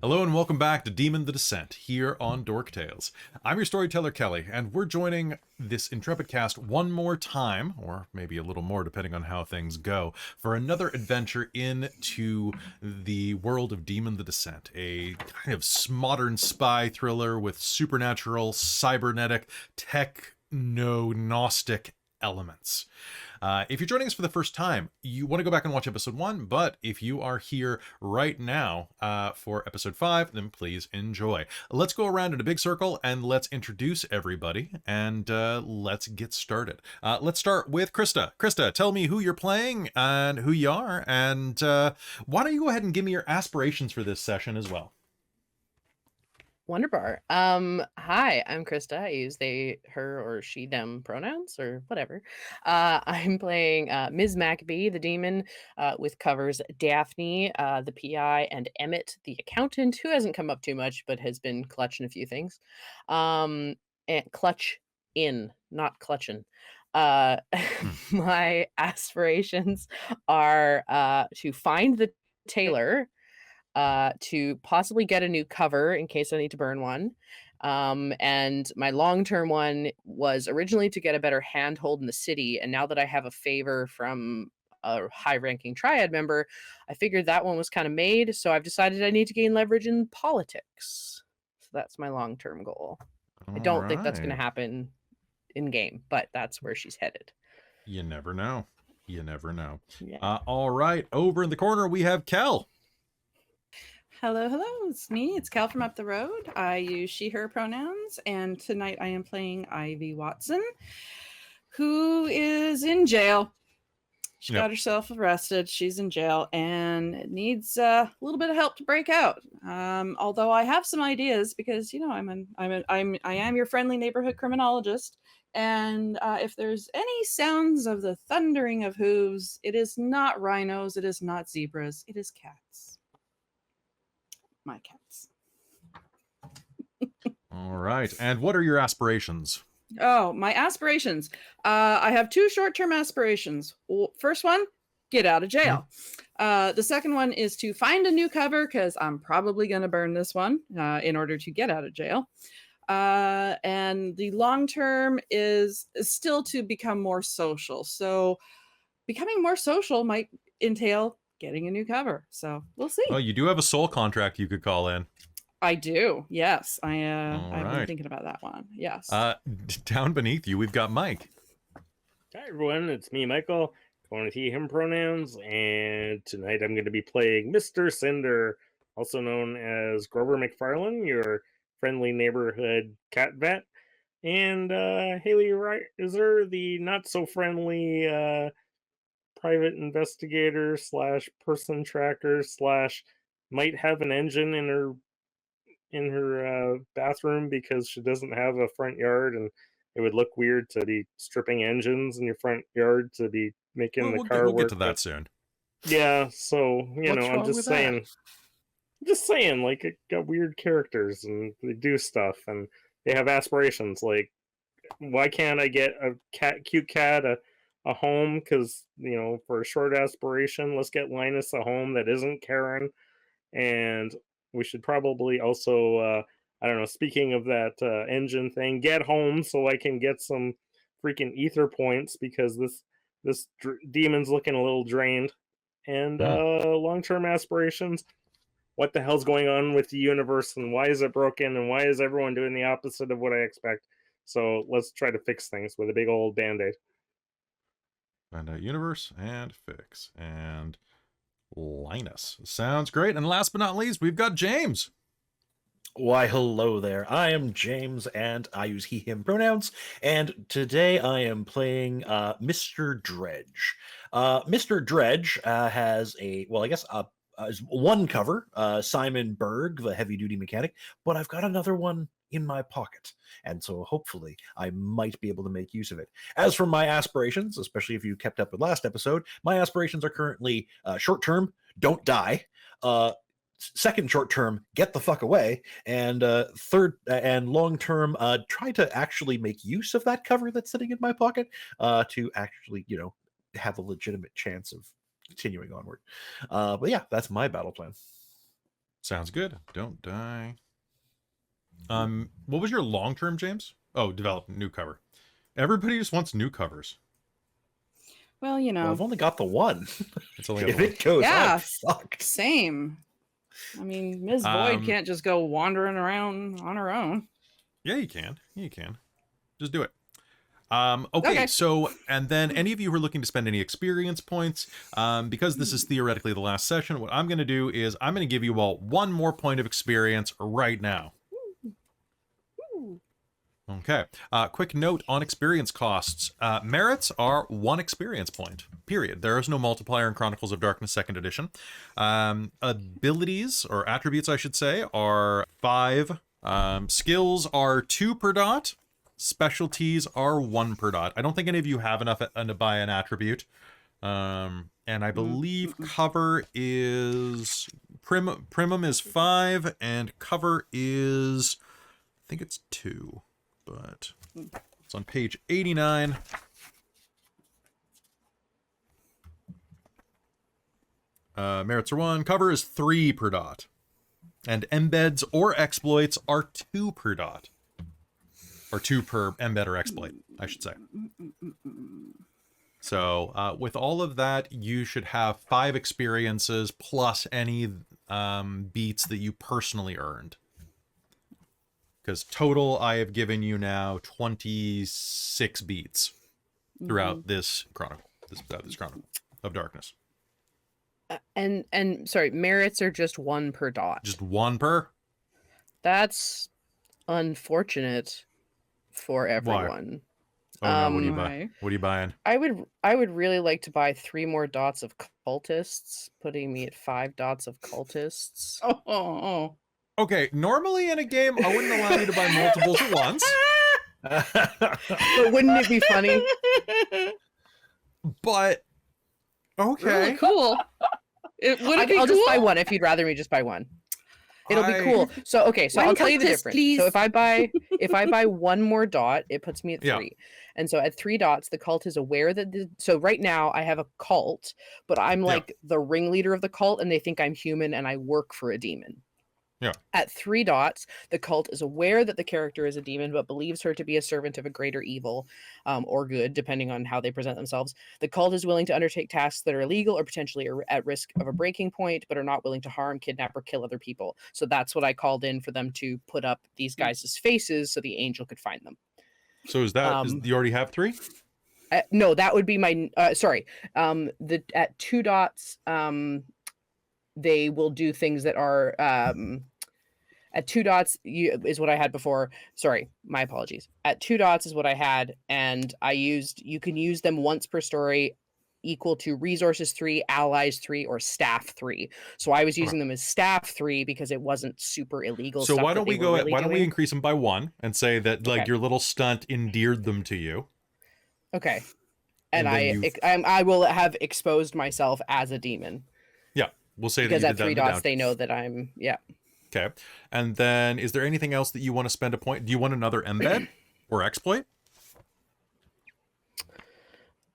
Hello and welcome back to Demon the Descent here on Dork Tales. I'm your storyteller Kelle, and we're joining this intrepid cast one more time, or maybe a little more depending on how things go, for another adventure into the world of Demon the Descent, a kind of modern spy thriller with supernatural, cybernetic, techno-gnostic elements. If you're joining us for the first time, you want to go back and watch episode 1, but if you are here right now for episode 5, then please enjoy. Let's go around in a big circle and let's introduce everybody, and let's get started. Let's start with Christa. Christa, tell me who you're playing and who you are, and why don't you go ahead and give me your aspirations for this session as well. Wonderbar. Hi, I'm Christa. I use they, her, or she, them pronouns, or whatever. I'm playing Ms. Maccabee, the demon, with covers Daphne, the PI, and Emmett, the accountant, who hasn't come up too much, but has been clutching a few things. And clutch in, not clutching. My aspirations are to find the Tailor, to possibly get a new cover in case I need to burn one. And my long-term one was originally to get a better handhold in the city. And now that I have a favor from a high-ranking triad member, I figured that one was kind of made. So I've decided I need to gain leverage in politics. So that's my long-term goal. I don't think that's going to happen in game, but that's where she's headed. You never know. You never know. Yeah. All right, over in the corner we have Kelle. Hello, it's me. It's Kelle from up the road. I use she, her pronouns, and tonight I am playing Ivy Watson, who is in jail. She got herself arrested. She's in jail and needs a little bit of help to break out. Although I have some ideas because I am your friendly neighborhood criminologist, and if there's any sounds of the thundering of hooves, it is not rhinos, it is not zebras, it is cats. My cats. All right. And what are your aspirations? Oh, my aspirations. I have 2 short-term aspirations. First one, get out of jail. The second one is to find a new cover because I'm probably going to burn this one in order to get out of jail. And the long term is still to become more social. So becoming more social might entail getting a new cover, so we'll see. Well, you do have a soul contract you could call in. I do, yes. I've been thinking about that one. Yes. Down beneath you, we've got Mike. Hi everyone, it's me, Michael. Going with he, him pronouns, and tonight I'm going to be playing Mr. Cinder, also known as Grover McFarlane, your friendly neighborhood cat vet, and Haley Reiser, the not so friendly private investigator / person tracker / might have an engine in her bathroom because she doesn't have a front yard, and it would look weird to be stripping engines in your front yard to be making the car work. We'll get to that soon. Yeah, so I'm just saying, like, it got weird characters and they do stuff and they have aspirations. Like, why can't I get a cute cat a home? Because for a short aspiration, let's get Linus a home that isn't Karen. And we should probably also I don't know, speaking of that engine thing, get home so I can get some freaking ether points because this demon's looking a little drained. And long-term aspirations, what the hell's going on with the universe and why is it broken and why is everyone doing the opposite of what I expect? So let's try to fix things with a big old band-aid. Find out universe and fix and Linus. Sounds great. And last but not least, we've got James. Why, hello there. I am James, and I use he, him pronouns, and today I am playing Mr. Dredge. Mr. Dredge has one cover, Simon Berg, the heavy-duty mechanic, but I've got another one in my pocket, and so hopefully I might be able to make use of it. As for my aspirations, especially if you kept up with last episode, my aspirations are currently short-term, don't die, second short term, get the fuck away, and third and long term, try to actually make use of that cover that's sitting in my pocket to actually have a legitimate chance of continuing onward. But yeah, that's my battle plan. Sounds good. Don't die. What was your long term, James? Oh, develop new cover. Everybody just wants new covers. Well, you know. Well, I've only got the one. It's only If one. it goes, Yeah. I'm fucked. Same. I mean, Ms. Void can't just go wandering around on her own. Yeah, you can. You can. Just do it. Okay, so, and then any of you who are looking to spend any experience points, because this is theoretically the last session, what I'm going to do is I'm going to give you all one more point of experience right now. Okay. Quick note on experience costs. Merits are 1 experience point, period. There is no multiplier in Chronicles of Darkness 2nd edition. Abilities, or attributes, I should say, are 5. Skills are 2 per dot. Specialties are 1 per dot. I don't think any of you have enough to buy an attribute. And I believe cover is... Primum is 5, and cover is... I think it's 2. But it's on page 89. Merits are 1. Cover is 3 per dot. And embeds or exploits are 2 per dot. Or 2 per embed or exploit, I should say. So with all of that, you should have 5 experiences plus any beats that you personally earned. Because total, I have given you now 26 beats throughout this chronicle, this chronicle of darkness. And sorry, merits are just 1 per dot. Just 1 per? That's unfortunate for everyone. Oh no, what do you buy? What are you buying? I would really like to buy 3 more dots of cultists, putting me at 5 dots of cultists. Oh. Okay, normally in a game, I wouldn't allow you to buy multiples at once. But wouldn't it be funny? But okay, Really cool. I'll just buy 1 if you'd rather me just buy 1. It'll be cool. So okay, so I'll tell you the difference. Please. So if I buy 1 more dot, it puts me at 3. Yeah. And so at 3 dots, the cult is aware that so right now I have a cult, but I'm like the ringleader of the cult, and they think I'm human and I work for a demon. Yeah. At 3 dots, the cult is aware that the character is a demon, but believes her to be a servant of a greater evil, or good, depending on how they present themselves. The cult is willing to undertake tasks that are illegal or potentially at risk of a breaking point, but are not willing to harm, kidnap, or kill other people. So that's what I called in for them to put up these guys' faces so the angel could find them. So is that you already have 3? No, that would be my sorry. At 2 dots, they will do things that are at 2 dots is what I had before. Sorry, my apologies. At 2 dots is what I had, and you can use them once per story, equal to resources 3, allies 3, or staff 3. So I was using them as staff 3 because it wasn't super illegal. So why don't we go? Why don't we increase them by 1 and say that like your little stunt endeared them to you? Okay, and I will have exposed myself as a demon. Yeah, we'll say because that at 3 dots they know that I'm Okay, and then is there anything else that you want to spend a point? Do you want another embed or exploit?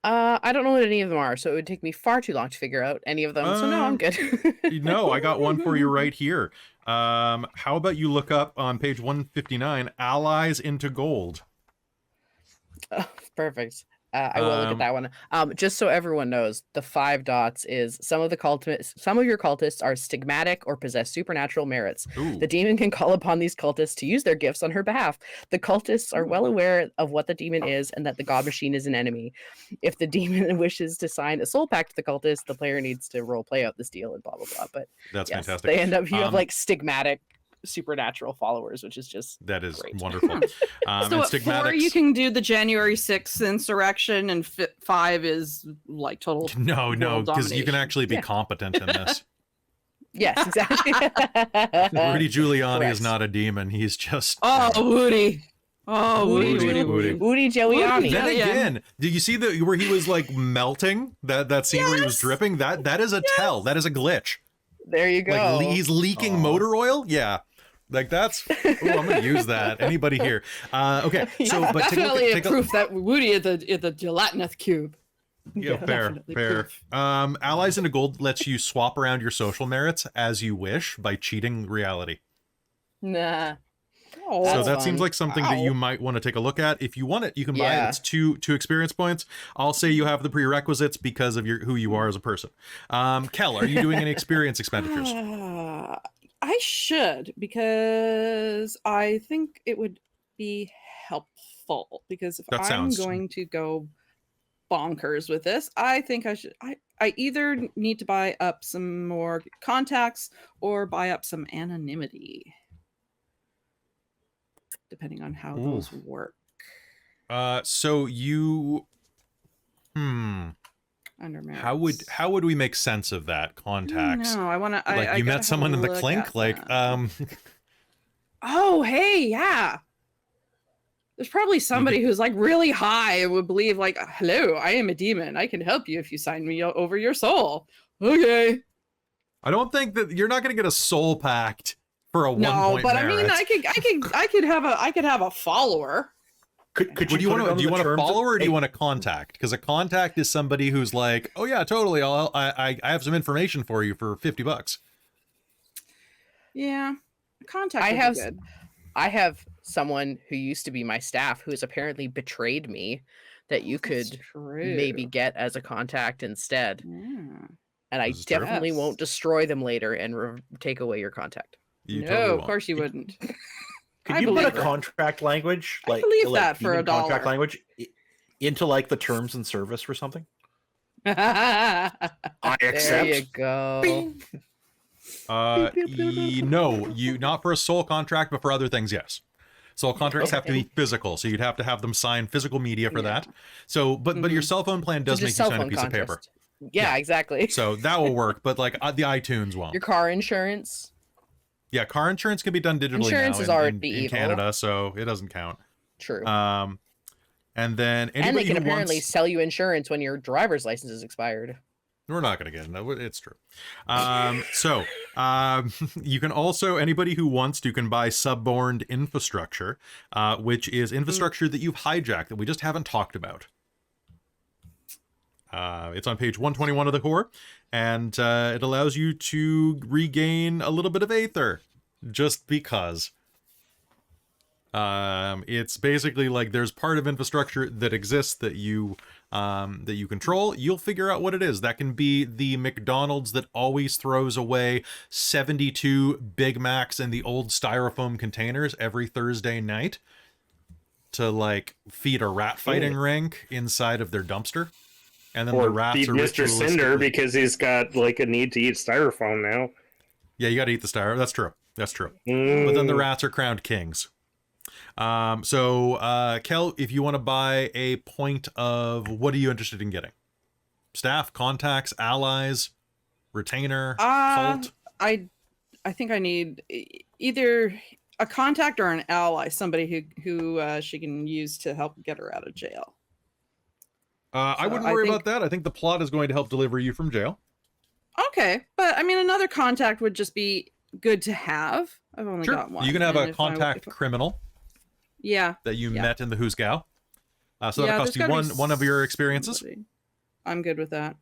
I don't know what any of them are, so it would take me far too long to figure out any of them. So no, I'm good. No, I got one for you right here. How about you look up on page 159, allies into gold. Oh, perfect. I will look at that one. Just so everyone knows, the 5 dots is some of your cultists are stigmatic or possess supernatural merits. Ooh. The demon can call upon these cultists to use their gifts on her behalf. The cultists are well aware of what the demon is and that the god machine is an enemy. If the demon wishes to sign a soul pact with the cultist, the player needs to role play out this deal and blah blah blah. But that's fantastic. They end up you have like stigmatic supernatural followers, which is just great. Wonderful. So at 4 you can do the January 6th insurrection, and 5 is like total no because you can actually be competent in this. Yes, exactly. Rudy Giuliani is not a demon, he's just Woody Giuliani. Then again, did you see where he was like melting, that scene where he was dripping? That is a tell, that is a glitch. There you go. Like he's leaking motor oil. Yeah, like that's. Oh, I'm gonna use that. Anybody here? Okay, so but definitely a proof that Woody is the gelatinous cube. Yeah, fair, definitely fair. proof. Allies into Gold lets you swap around your social merits as you wish by cheating reality. Nah. Oh, So That's that fun. seems like something that you Ow. might want to take a look at. If you want it, you can buy it. Yeah. It's two experience points. I'll say you have the prerequisites because of who you are as a person. Kelle, are you doing any experience expenditures? I should, because I think it would be helpful. Because if That I'm sounds- going to go bonkers with this, I think I should. I either need to buy up some more contacts or buy up some anonymity, depending on how those work. So you, Under how would we make sense of that contacts? No, I want to. Like you met someone in the clink, like Oh, hey, yeah. There's probably somebody who's like really high and would believe like, hello, I am a demon. I can help you if you sign me over your soul. Okay. I don't think that you're not going to get a soul pact for a 1 point but merit. I mean, I could have a follower. Could Do you want a follower follower or do you want a contact? Because a contact is somebody who's like, oh yeah, totally. I have some information for you for $50. Yeah, contact. I would be have good. I have someone who used to be my staff who has apparently betrayed me that you That's could true. maybe get as a contact instead. Yeah. And I This is true. definitely Yes. won't destroy them later and take away your contact. You No, totally of won't. course you wouldn't. Could I you put a believe that. contract language, I like believe like that for demon contract $1. language, into like the terms and service or something? I I There accept. you go. Bing. No, you not for a soul contract, but for other things, yes. Soul contracts have to be physical, so you'd have to have them sign physical media for that. So, but your cell phone plan does So make you just cell sign a phone piece of paper. contract. Yeah, exactly. So that will work, but like the iTunes won't. Your car insurance. Yeah, car insurance can be done digitally Insurance now is in already in evil. Canada, so it doesn't count. True. And then And they anybody can who apparently wants, sell you insurance when your driver's license is expired. we're not going to get into it. It's true. You can also, anybody who wants to can buy suborned infrastructure, which is infrastructure that you've hijacked that we just haven't talked about. It's on page 121 of the core, and it allows you to regain a little bit of aether, just because. It's basically like there's part of infrastructure that exists that you control. You'll figure out what it is. That can be the McDonald's that always throws away 72 Big Macs in the old styrofoam containers every Thursday night to like feed a rat fighting rink inside of their dumpster. And then the Or rats feed are Mr. Cinder ritualistically- because he's got like a need to eat styrofoam now. Yeah, you got to eat the styrofoam. That's true. That's true. Mm. But then the rats are crowned kings. Kelle, if you want to buy a point of, what are you interested in getting? Staff, contacts, allies, retainer, cult? I think I need either a contact or an ally, somebody who she can use to help get her out of jail. I So wouldn't I worry think- about that. I think the plot is going to help deliver you from jail. Okay, but I mean, another contact would just be good to have. I've only Sure. got one. You can have and a contact if I- criminal yeah. that you Yeah. met in the Who's Gal. So Yeah, that'll cost there's you gotta be one of your experiences. somebody. I'm good with that.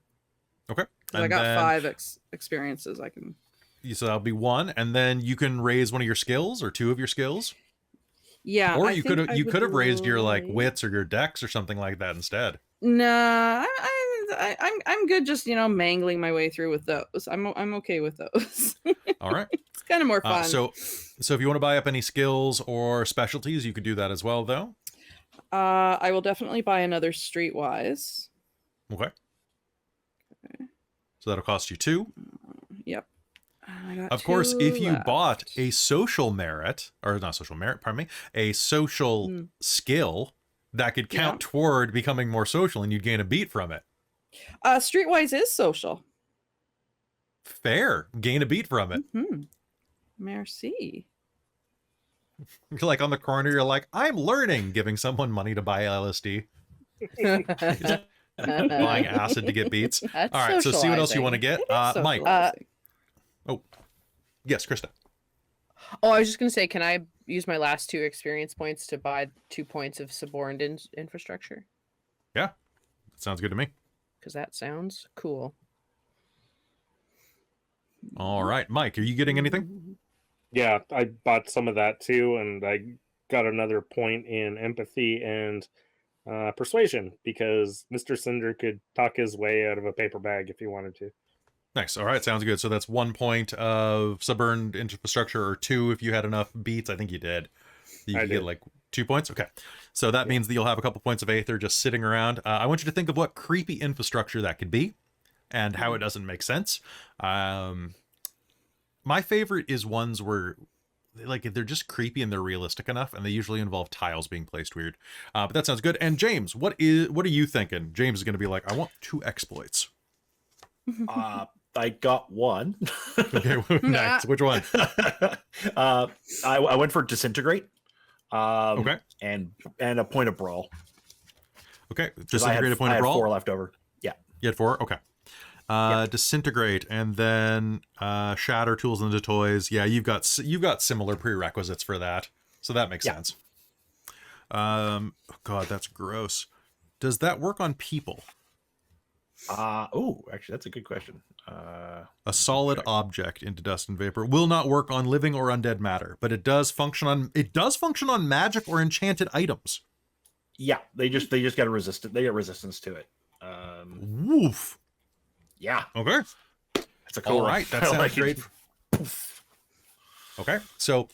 Okay. 'Cause I And got then- 5 experiences. I can. So that'll be one, and then you can raise one of your skills or two of your skills. Yeah. Or I you think could I have would raised your like like- wits or your dex or something like that instead. Nah, I'm good. Just mangling my way through with those. I'm okay with those. All right. It's kind of more fun. So if you want to buy up any skills or specialties, you could do that as well, though. I will definitely buy another Streetwise. Okay. So that'll cost you 2. Yep. I got Of course, 2 if you left. bought a social merit, or not social merit, pardon me, a social skill that could count toward becoming more social, and you'd gain a beat from it. Streetwise is social. Fair. Gain a beat from it. Merci. Like on the corner, you're like, I'm learning, giving someone money to buy LSD. Buying acid to get beats. That's All right, so see what else you want to socializing. get. It is Mike. socializing. Yes, Christa. Oh, I was just gonna say, can I use my last 2 experience points to buy 2 points of suborned infrastructure? Yeah, sounds good to me. because that sounds cool. All right, Mike, are you getting anything? Yeah, I bought some of that too, and I got another point in empathy and persuasion because Mr. Cinder could talk his way out of a paper bag if he wanted to. Nice. All right, sounds good. So that's 1 point of subburned infrastructure, or 2 if you had enough beats. I think you did. You could get like 2 points. Okay, so that means that you'll have a couple points of Aether just sitting around. I want you to think of what creepy infrastructure that could be, and how it doesn't make sense. My favorite is ones where, like, they're just creepy and they're realistic enough, and they usually involve tiles being placed weird. But that sounds good. And James, what are you thinking? James is going to be like, I want 2 exploits. I got one. Okay, nice. Which one? I went for disintegrate. Okay. And a point of brawl. Okay, disintegrate, a point of brawl. 4 left over. Yeah. You had 4. Okay. Disintegrate, and then shatter, tools into toys. Yeah, you've got similar prerequisites for that, so that makes sense. God, that's gross. Does that work on people? Actually, that's a good question. A solid object into dust and vapor will not work on living or undead matter, but it does function on magic or enchanted items. Yeah, they just get resistance to it. Woof. Yeah. Okay. That's a cool. All right, that sounds great. Okay, so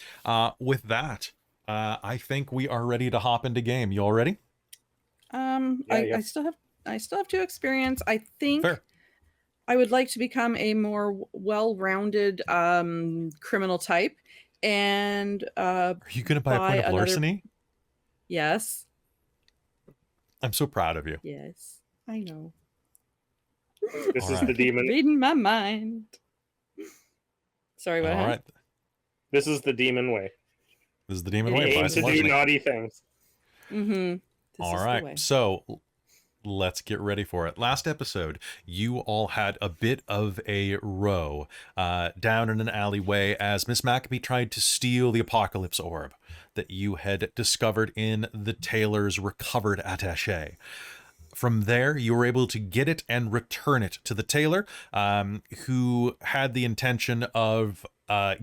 with that, I think we are ready to hop into game. You all ready? I still have 2 experience. I think Fair. I would like to become a more well-rounded criminal type, and Are you going to buy a point of larceny? Yes. I'm so proud of you. Yes, I know. This All is right. the demon. Reading my mind. Sorry, what? All right. This is the demon way. This is the demon It way. He Buy aims some to do larceny. naughty things. Mm-hmm. All right, so let's get ready for it. Last episode, you all had a bit of a row down in an alleyway as Miss Maccabee tried to steal the Apocalypse Orb that you had discovered in the Tailor's recovered attaché. From there, you were able to get it and return it to the Tailor, who had the intention of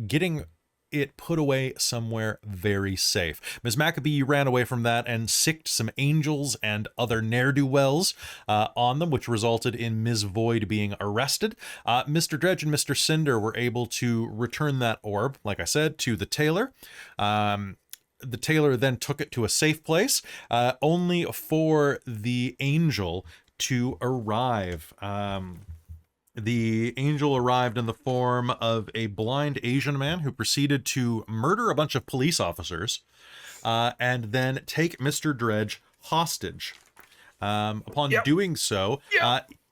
getting it put away somewhere very safe. Ms. Maccabee ran away from that and sicked some angels and other ne'er-do-wells on them, which resulted in Ms. Void being arrested. Mr. Dredge and Mr. Cinder were able to return that orb, like I said, to the Tailor. The Tailor then took it to a safe place, only for the angel to arrive. The angel arrived in the form of a blind Asian man who proceeded to murder a bunch of police officers and then take Mr. Dredge hostage. Upon doing so,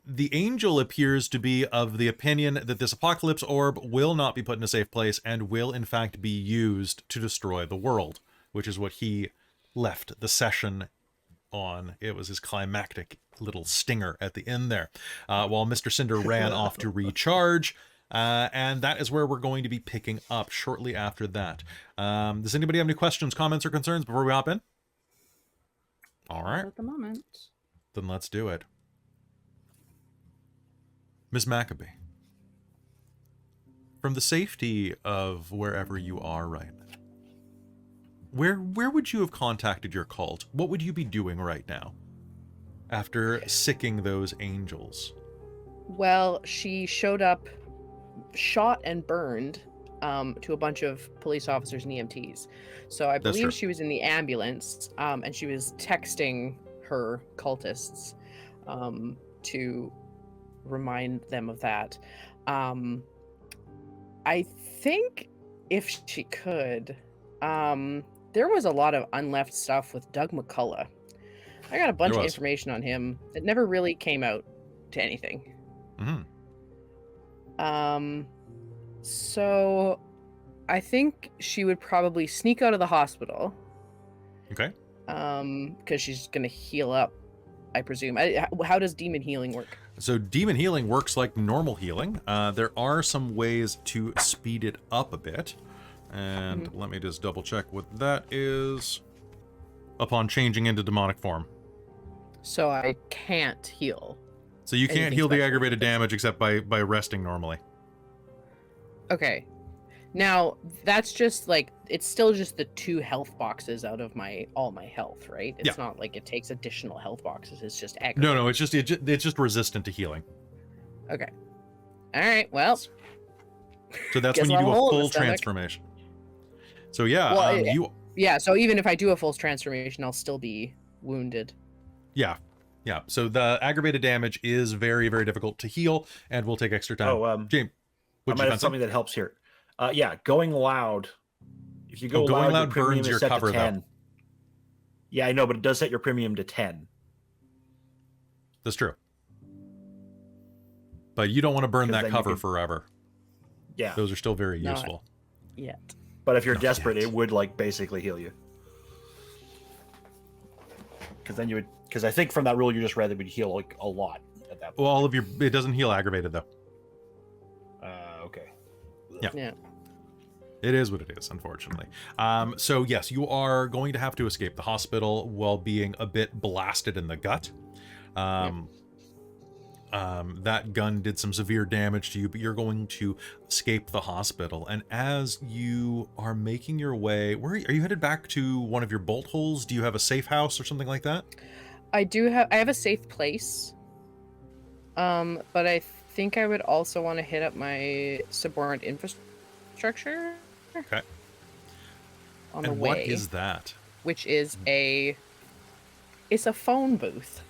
the angel appears to be of the opinion that this apocalypse orb will not be put in a safe place and will in fact be used to destroy the world, which is what he left the session on. It was his climactic little stinger at the end there, while Mr. Cinder ran off to recharge, and that is where we're going to be picking up shortly after that. Does anybody have any questions, comments, or concerns before we hop in? All right, At the moment. then let's do it. Miss Maccabee, from the safety of wherever you are right now, where would you have contacted your cult? What would you be doing right now after sicking those angels? Well, she showed up shot and burned to a bunch of police officers and EMTs. So I believe she was in the ambulance and she was texting her cultists to remind them of that. I think if she could, there was a lot of unleft stuff with Doug McCullough. I got a bunch of information on him that never really came out to anything. So I think she would probably sneak out of the hospital. Okay. Because she's gonna heal up, I presume. How does demon healing work? So demon healing works like normal healing. There are some ways to speed it up a bit. And let me just double check what that is. Upon changing into demonic form. So I can't heal. So you can't Anything heal the special? aggravated damage except by resting normally. Okay. Now, that's just like, it's still just the 2 health boxes out of all my health, right? It's not like it takes additional health boxes. It's just aggravated. No, it's just resistant to healing. Okay. All right. Well. So that's Guess when you I'll do a hold the full stomach. transformation. So yeah, Well, yeah. So even if I do a full transformation, I'll still be wounded. Yeah. So the aggravated damage is very, very difficult to heal, and will take extra time. James, I might have something that helps here. Yeah, going loud. If you go going loud your premium burns is your set cover, to 10. though. Yeah, I know, but it does set your premium to 10. That's true. But you don't want to burn that cover forever. Yeah. Those are still very useful. Yet. But if you're desperate, it would like basically heal you. Because I think from that rule you just read, it would heal like a lot at that point. Well, it doesn't heal aggravated though. Okay. Yeah. It is what it is, unfortunately. So yes, you are going to have to escape the hospital while being a bit blasted in the gut. That gun did some severe damage to you, but you're going to escape the hospital. And as you are making your way, are you headed back to one of your bolt holes? Do you have a safe house or something like that? I have a safe place. But I think I would also want to hit up my subordinate infrastructure. Okay. On the way. And what is that? Which is it's a phone booth.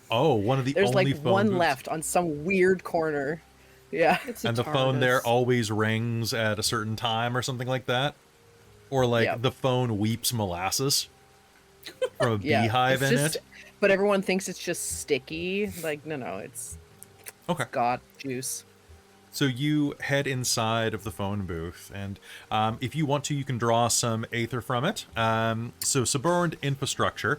Oh, one of the There's only like phone one booths. left on some weird corner. Yeah. And the phone there always rings at a certain time or something like that. Or like the phone weeps molasses from a beehive in it. But everyone thinks it's just sticky. Like, no, it's got juice. So you head inside of the phone booth, and if you want to, you can draw some aether from it. So subordinate infrastructure,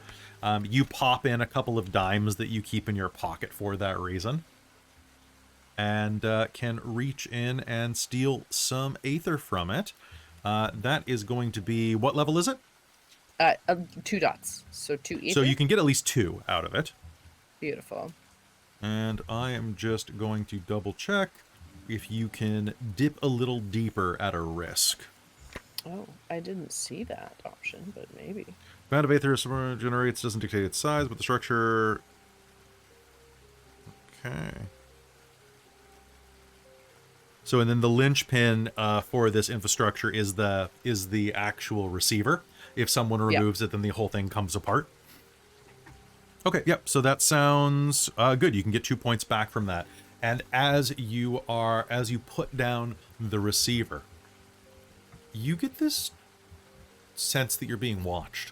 you pop in a couple of dimes that you keep in your pocket for that reason, and can reach in and steal some aether from it. That is going to be, what level is it? 2 dots. So 2 ether. So you can get at least 2 out of it. Beautiful. And I am just going to double check if you can dip a little deeper at a risk. Oh, I didn't see that option, but maybe. Amount of aether generates doesn't dictate its size, but the structure... Okay. So, and then the linchpin for this infrastructure is the actual receiver. If someone removes it, then the whole thing comes apart. Okay, yep. So that sounds good. You can get 2 points back from that. And as you put down the receiver, you get this sense that you're being watched.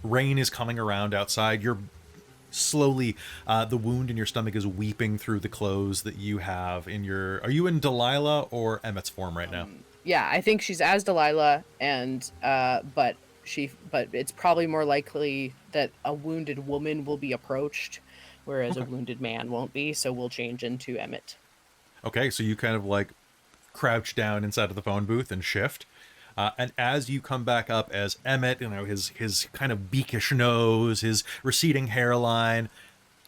Rain is coming around outside. You're slowly, the wound in your stomach is weeping through the clothes that you have in your... Are you in Delilah or Emmett's form right now? Yeah, I think she's as Delilah, and but it's probably more likely that a wounded woman will be approached, whereas a wounded man won't be, so we'll change into Emmett. Okay, so you kind of like crouch down inside of the phone booth and shift. And as you come back up as Emmett, his kind of beakish nose, his receding hairline,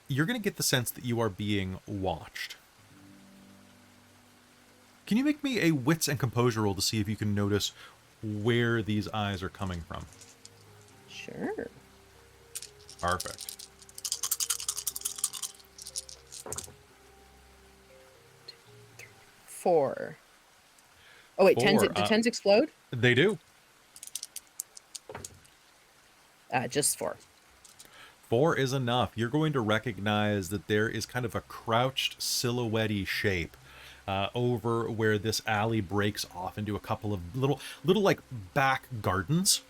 you're going to get the sense that you are being watched. Can you make me a wits and composure roll to see if you can notice where these eyes are coming from? Sure. Perfect. Four. Oh wait, 4. do 10s explode? They do. Just 4. 4 is enough. You're going to recognize that there is kind of a crouched silhouette-y shape over where this alley breaks off into a couple of little like back gardens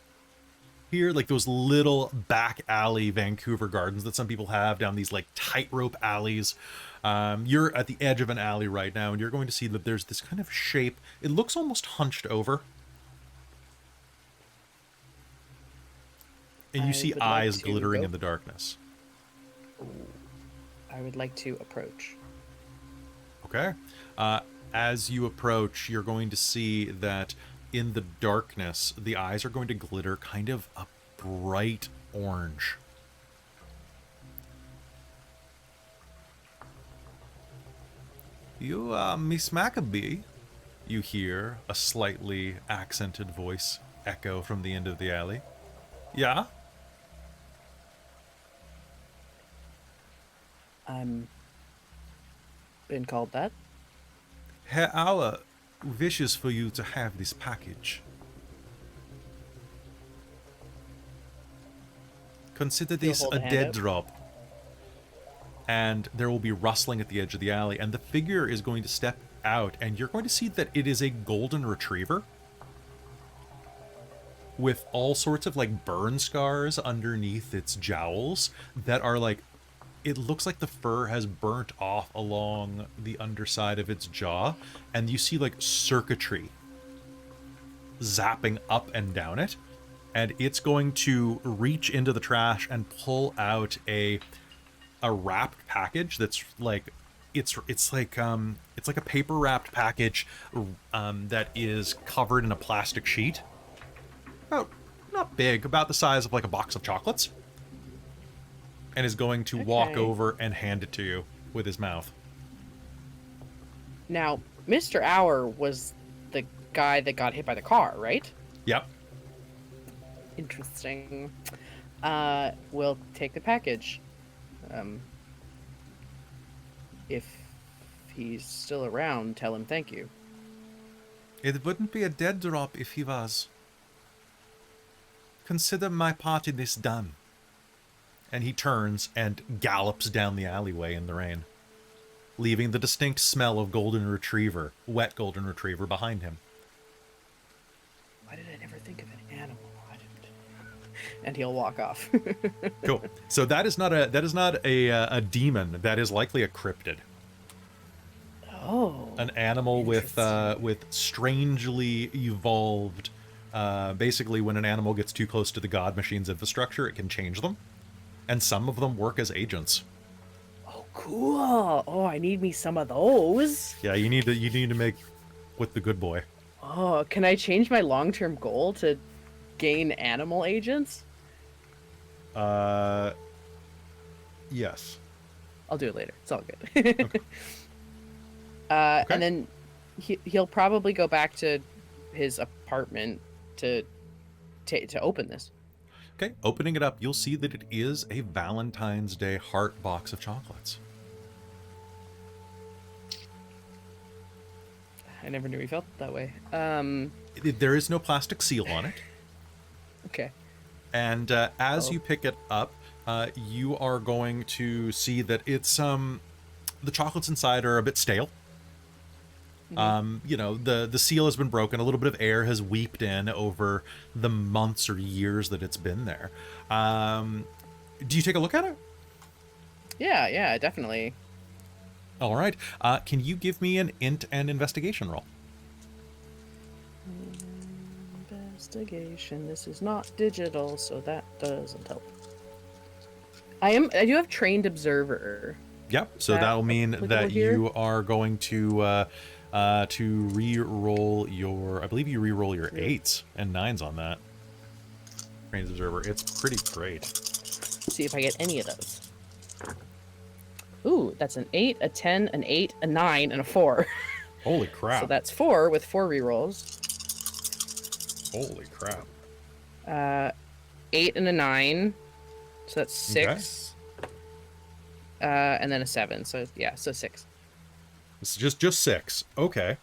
here, like those little back alley Vancouver gardens that some people have down these like tightrope alleys. You're at the edge of an alley right now, and you're going to see that there's this kind of shape. It looks almost hunched over. And you see eyes glittering in the darkness. I would like to approach. Okay. As you approach, you're going to see that in the darkness, the eyes are going to glitter kind of a bright orange. You, Miss Maccabee? You hear a slightly accented voice echo from the end of the alley. Yeah? I'm been called that. Herr Auer wishes for you to have this package. Consider He'll this hold a a hand dead out. drop. And there will be rustling at the edge of the alley, and the figure is going to step out, and you're going to see that it is a golden retriever with all sorts of like burn scars underneath its jowls that are like, it looks like the fur has burnt off along the underside of its jaw, and you see like circuitry zapping up and down it, and it's going to reach into the trash and pull out a wrapped package that's like it's like a paper wrapped package that is covered in a plastic sheet, about not big, about the size of like a box of chocolates, and is going to walk Okay. over and hand it to you with his mouth. Now, Mr. Hour was the guy that got hit by the car, right? Yep. Interesting. We'll take the package. If he's still around, tell him thank you. It wouldn't be a dead drop if he was. Consider my part in this done. And he turns and gallops down the alleyway in the rain, leaving the distinct smell of golden retriever, wet golden retriever, behind him. Why did I never think of an animal? I didn't. And he'll walk off. Cool. So that is not a demon. That is likely a cryptid. Oh. An animal with Interesting. strangely evolved. Basically, when an animal gets too close to the god machine's infrastructure, it can change them, and some of them work as agents. Oh, cool. Oh, I need me some of those. Yeah, you need to make with the good boy. Oh, can I change my long-term goal to gain animal agents? Yes. I'll do it later. It's all good. Okay. And then he'll probably go back to his apartment to open this. Okay, opening it up, you'll see that it is a Valentine's Day heart box of chocolates. I never knew he felt that way. There is no plastic seal on it. Okay. And as you pick it up, you are going to see that it's the chocolates inside are a bit stale. You know, the seal has been broken. A little bit of air has weeped in over the months or years that it's been there. Do you take a look at it? Yeah, definitely. All right. Can you give me an int and investigation roll? Investigation. This is not digital, so that doesn't help. I do have trained observer. Yep. So That that'll mean applicable that here? you are going to re-roll your. I believe you re-roll your 8s and 9s on that. Trained observer. It's pretty great. See if I get any of those. Ooh, that's an 8, a 10, an 8, a 9, and a 4. Holy crap! So that's 4 with 4 rerolls. Holy crap! 8 and a 9. So that's 6. And then a 7. So yeah, so 6. It's just 6. Okay.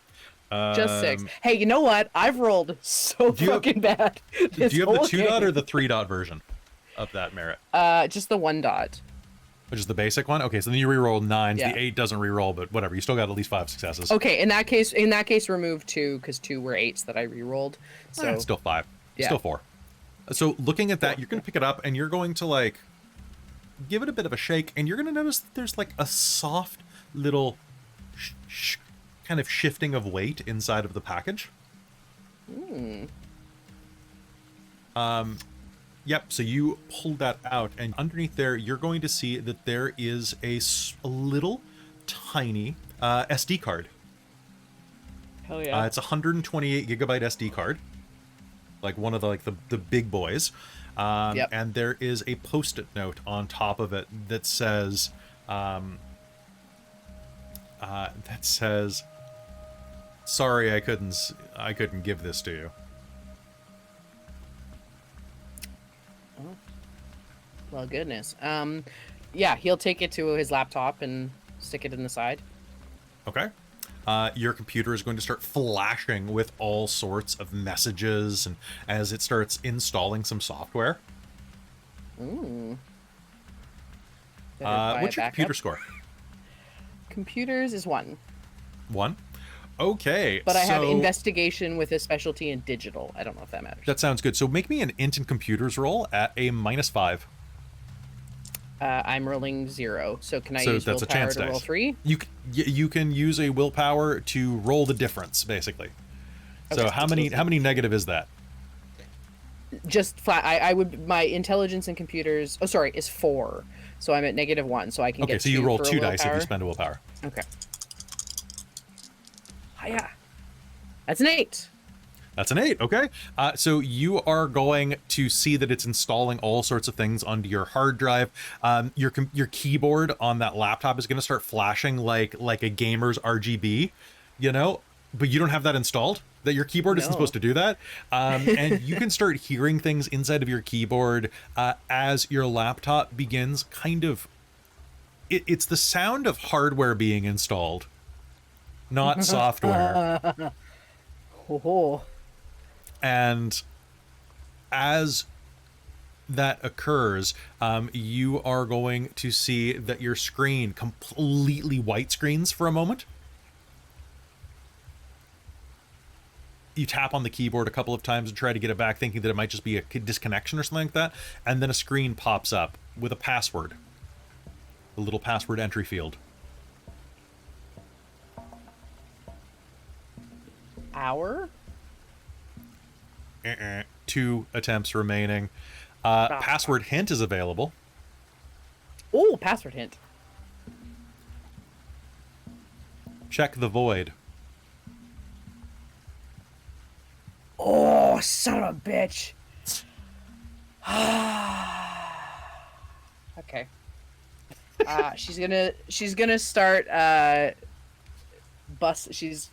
Just 6. Hey, you know what? I've rolled so Do you have- fucking bad. Do you have the 2-dot or the 3-dot version of that merit? Just the 1 dot. Which is the basic one? Okay, so then you re-roll 9s. Yeah. The 8 doesn't re-roll, but whatever. You still got at least 5 successes. Okay, in that case, remove 2 because 2 were 8s that I re-rolled. So It's still 5. Yeah. Still 4. So looking at that, you're going to pick it up and you're going to like give it a bit of a shake, and you're going to notice that there's like a soft little kind of shifting of weight inside of the package. Yep, so you pull that out, and underneath there, you're going to see that there is a little tiny SD card. hell yeah. It's a 128 gigabyte SD card, like one of the big boys. Yep. And there is a post-it note on top of it that says, that says, "Sorry, I couldn't give this to you." Oh. Well, goodness. Yeah, he'll take it to his laptop and stick it in the side. Okay. Your computer is going to start flashing with all sorts of messages, and as it starts installing some software. Ooh. What's your computer score? Computers is 1. 1? Okay. But I have investigation with a specialty in digital. I don't know if that matters. That sounds good. So make me an int in computers roll at a -5. I'm rolling 0. So can I use that's willpower a chance to roll dice. 3? You can use a willpower to roll the difference, basically. Okay. So how many negative is that? Just flat. I would, my intelligence in computers, is 4. So I'm at -1. So I can get Okay, so you 2 roll for a 2 dice if you willpower. spend a willpower. Okay. Hiya. That's an 8. That's an 8, okay. So you are going to see that it's installing all sorts of things onto your hard drive. Your keyboard on that laptop is going to start flashing like a gamer's RGB, but you don't have that installed. That your keyboard isn't supposed to do that. And you can start hearing things inside of your keyboard as your laptop begins kind of... It's the sound of hardware being installed, not software. Oh. And as that occurs, you are going to see that your screen completely white screens for a moment. You tap on the keyboard a couple of times and try to get it back, thinking that it might just be a disconnection or something like that. And then a screen pops up with a password, a little password entry field. Hour? 2 attempts remaining. Password hint is available. Oh, password hint. Check the void. Oh, son of a bitch. Okay. She's gonna start she's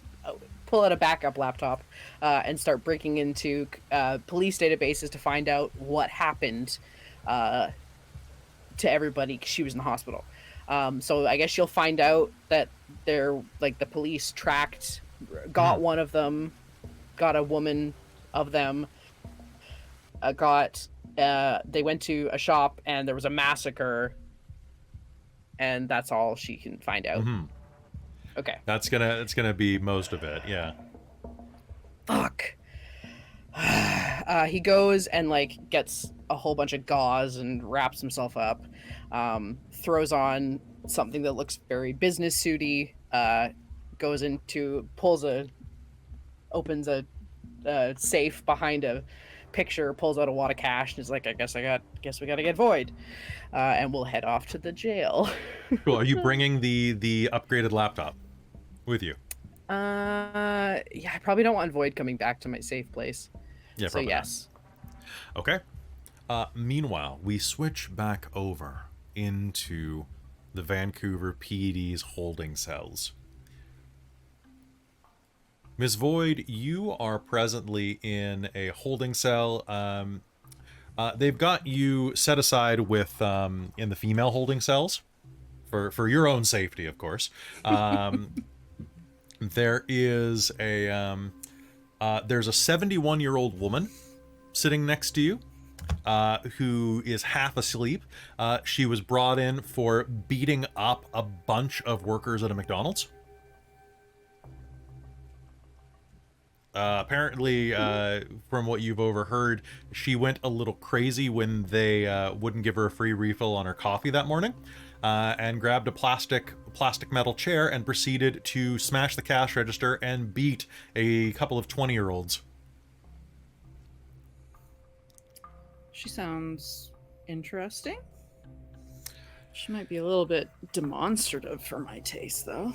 pull out a backup laptop and start breaking into police databases to find out what happened to everybody, 'cause she was in the hospital. So I guess she'll find out that they're like the police got one of them, got a woman of them, they went to a shop and there was a massacre, and that's all she can find out. Okay. It's gonna be most of it, yeah. Fuck. He goes and gets a whole bunch of gauze and wraps himself up, throws on something that looks very business suity, goes into, opens a safe behind a picture, pulls out a wad of cash, and is like, I guess we gotta get void, and we'll head off to the jail. Cool. Are you bringing the upgraded laptop with you? Yeah, I probably don't want void coming back to my safe place. Yeah, so yes. Not. Okay. Meanwhile, we switch back over into the Vancouver PD's holding cells. Ms. Void, you are presently in a holding cell. They've got you set aside with in the female holding cells for your own safety, of course. There is there's a 71-year-old woman sitting next to you, who is half asleep. She was brought in for beating up a bunch of workers at a McDonald's. Apparently, from what you've overheard, she went a little crazy when they wouldn't give her a free refill on her coffee that morning, and grabbed a plastic metal chair and proceeded to smash the cash register and beat a couple of 20-year-olds. She sounds interesting. She might be a little bit demonstrative for my taste, though.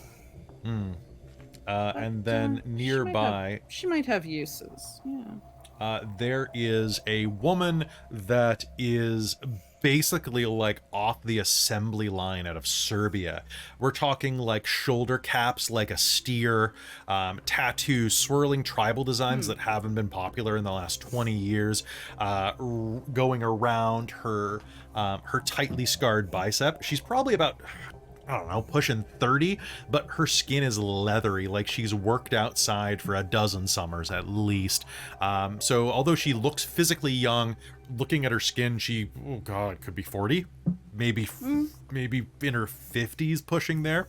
And then nearby, she might have uses. Yeah. there is a woman that is basically like off the assembly line out of Serbia. We're talking like shoulder caps like a steer, tattoos, swirling tribal designs that haven't been popular in the last 20 years, going around her tightly scarred bicep. She's probably about, I don't know, pushing 30, but her skin is leathery, like she's worked outside for a dozen summers at least. So although she looks physically young, looking at her skin, she, oh god, could be 40, maybe in her 50s pushing there.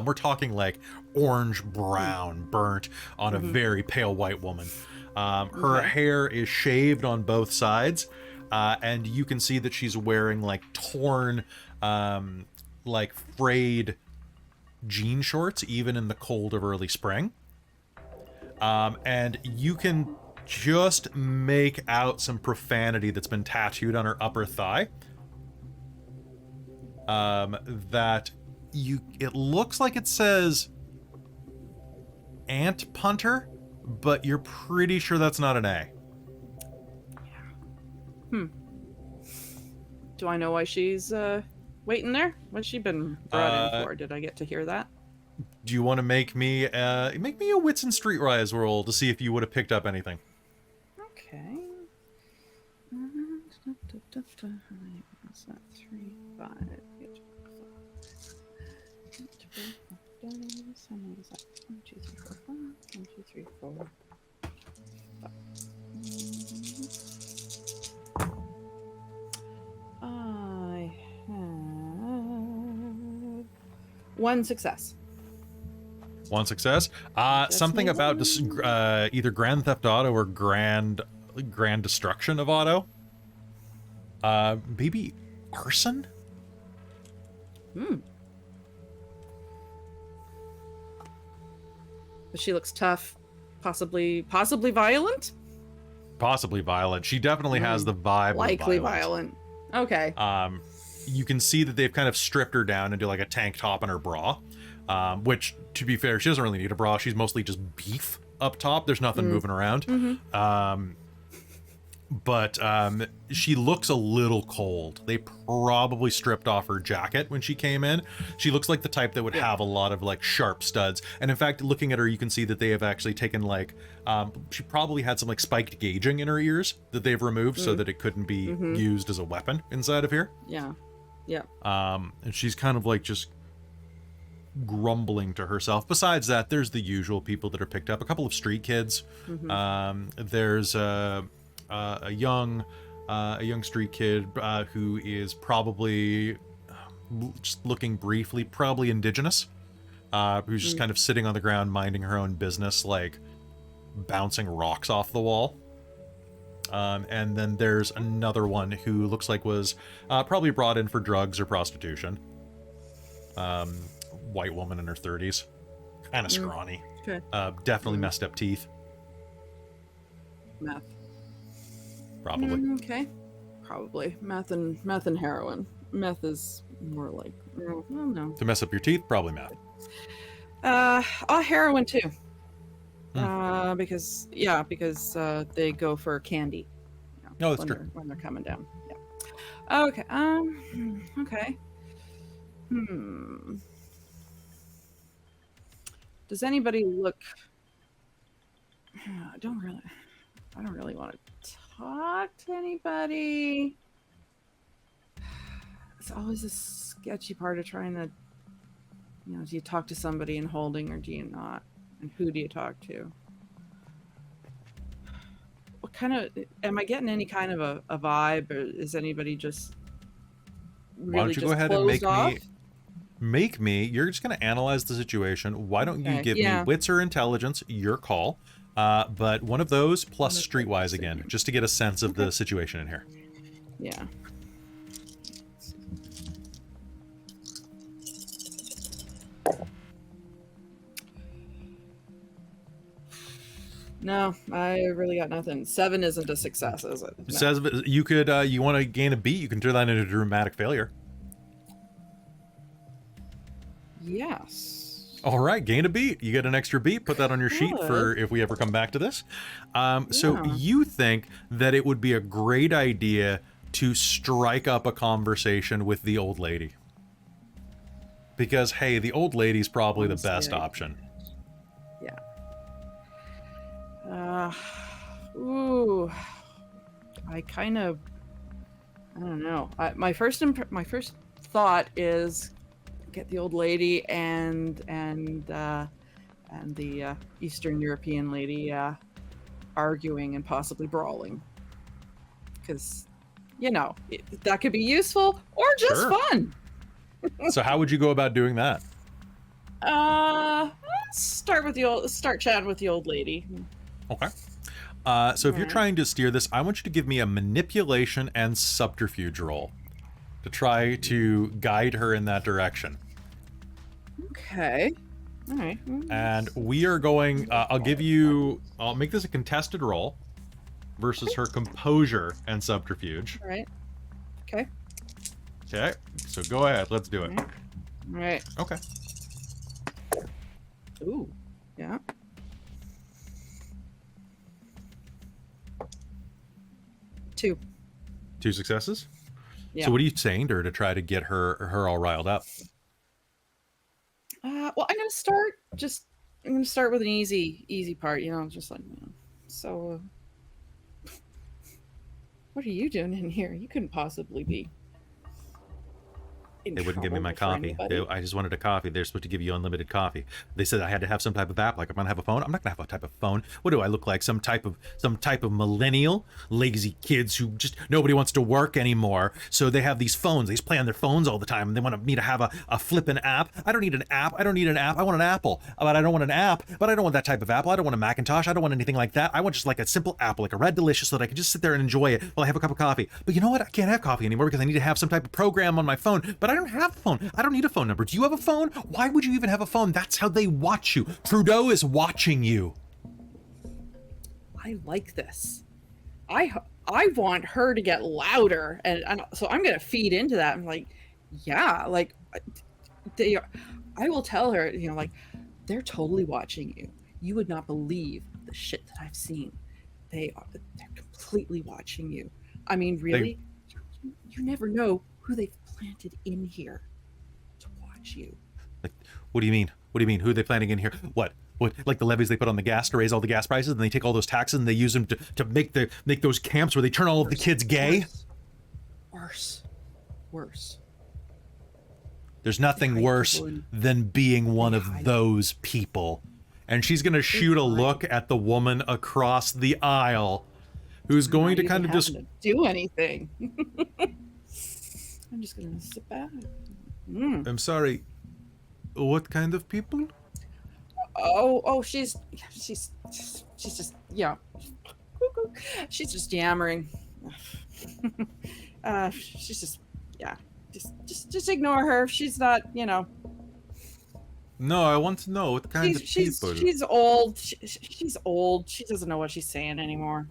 We're talking like orange brown burnt on a very pale white woman. Her hair is shaved on both sides, and you can see that she's wearing like torn, like frayed jean shorts even in the cold of early spring. And you can just make out some profanity that's been tattooed on her upper thigh. It looks like it says ant punter, but you're pretty sure that's not an A. Do I know why she's waiting there? What's she been brought in for? Did I get to hear that? Do you want to make me a wits and streetwise roll to see if you would have picked up anything? Okay. What's that? 3, 5. How many is that? 1, 2, 3, 4, 5. 1, 2, 3, 4. 5. I have 1 success. 1 success. Something about either Grand Theft Auto or Grand Destruction of Auto. Maybe arson? But she looks tough, possibly violent. Possibly violent. She definitely has the vibe. Likely of violent. Okay. You can see that they've kind of stripped her down into like a tank top and her bra, which, to be fair, she doesn't really need a bra. She's mostly just beef up top. There's nothing moving around. But she looks a little cold. They probably stripped off her jacket when she came in. She looks like the type that would have a lot of like sharp studs. And in fact, looking at her, you can see that they have actually taken like, she probably had some like spiked gauging in her ears that they've removed so that it couldn't be used as a weapon inside of here. Yeah. Yeah. And she's kind of like just grumbling to herself. Besides that, there's the usual people that are picked up. A couple of street kids. There's a young street kid who is probably just looking briefly, probably indigenous, who's just kind of sitting on the ground minding her own business, like bouncing rocks off the wall. And then there's another one who looks like was probably brought in for drugs or prostitution. White woman in her 30s, kind of scrawny. Okay. Definitely messed up teeth. Meth. Probably. Okay. Probably meth and heroin. Meth is more like, well, no. To mess up your teeth, probably meth. Heroin too. Because they go for candy. No, that's true. When they're coming down. Yeah. Okay. Okay. Does anybody look? I don't really want to talk to anybody. It's always a sketchy part of trying to, do you talk to somebody in holding or do you not? And who do you talk to? What kind of, am I getting any kind of a vibe, or is anybody just really Why don't you just go ahead and make you're just going to analyze the situation. Why don't you give me wits or intelligence, your call, but one of those plus streetwise again, just to get a sense of the situation in here. Yeah. No, I really got nothing. 7 isn't a success, is it? No. Says you could, you want to gain a beat, you can turn that into a dramatic failure. Yes. All right, gain a beat. You get an extra beat. Put that on your sheet for if we ever come back to this. So you think that it would be a great idea to strike up a conversation with the old lady. Because, hey, the old lady's probably the best option. Yeah. Ooh. I don't know. My first thought is get the old lady and the Eastern European lady arguing and possibly brawling, because that could be useful or just fun. So how would you go about doing that? Start chatting with the old lady. Okay. So if you're trying to steer this, I want you to give me a manipulation and subterfuge roll to try to guide her in that direction. Okay. All right. And we are going, I'll make this a contested roll versus her composure and subterfuge. All right. Okay. Okay, so go ahead, let's do it. All right. Okay. Ooh, yeah. Two successes? Yeah. So what are you saying to her to try to get her all riled up? Well, I'm gonna start with an easy part, just like, so what are you doing in here? You couldn't possibly be They wouldn't give me my coffee. I just wanted a coffee. They're supposed to give you unlimited coffee. They said I had to have some type of app. Like, I'm gonna have a phone. I'm not gonna have a type of phone. What do I look like? Some type of millennial, lazy kids who just nobody wants to work anymore. So they have these phones. They just play on their phones all the time, and they want me to have a flippin' app. I don't need an app. I want an Apple. But I don't want an app. But I don't want that type of Apple. I don't want a Macintosh. I don't want anything like that. I want just like a simple apple, like a Red Delicious, so that I can just sit there and enjoy it while I have a cup of coffee. But you know what? I can't have coffee anymore because I need to have some type of program on my phone. But I don't have a phone. I don't need a phone number. Do you have a phone? Why would you even have a phone? That's how they watch you. Trudeau is watching you. I like this. I want her to get louder, and so I'm gonna feed into that. I'm like, yeah, like I will tell her, like, they're totally watching you. You would not believe the shit that I've seen. They're completely watching you. I mean, really, you never know who they've planted in here to watch you. Like, what do you mean? What do you mean? Who are they planting in here? What? Like the levies they put on the gas to raise all the gas prices, and they take all those taxes and they use them to make those camps where they turn all of the kids gay? Worse. There's nothing worse than being one of those people. And she's gonna shoot a look at the woman across the aisle, who's going to kind of just do anything. I'm just gonna sit back. I'm sorry. What kind of people? Oh, she's just she's just yammering. She's just ignore her. She's not, No, I want to know what kind of people. She's old. She's old. She doesn't know what she's saying anymore.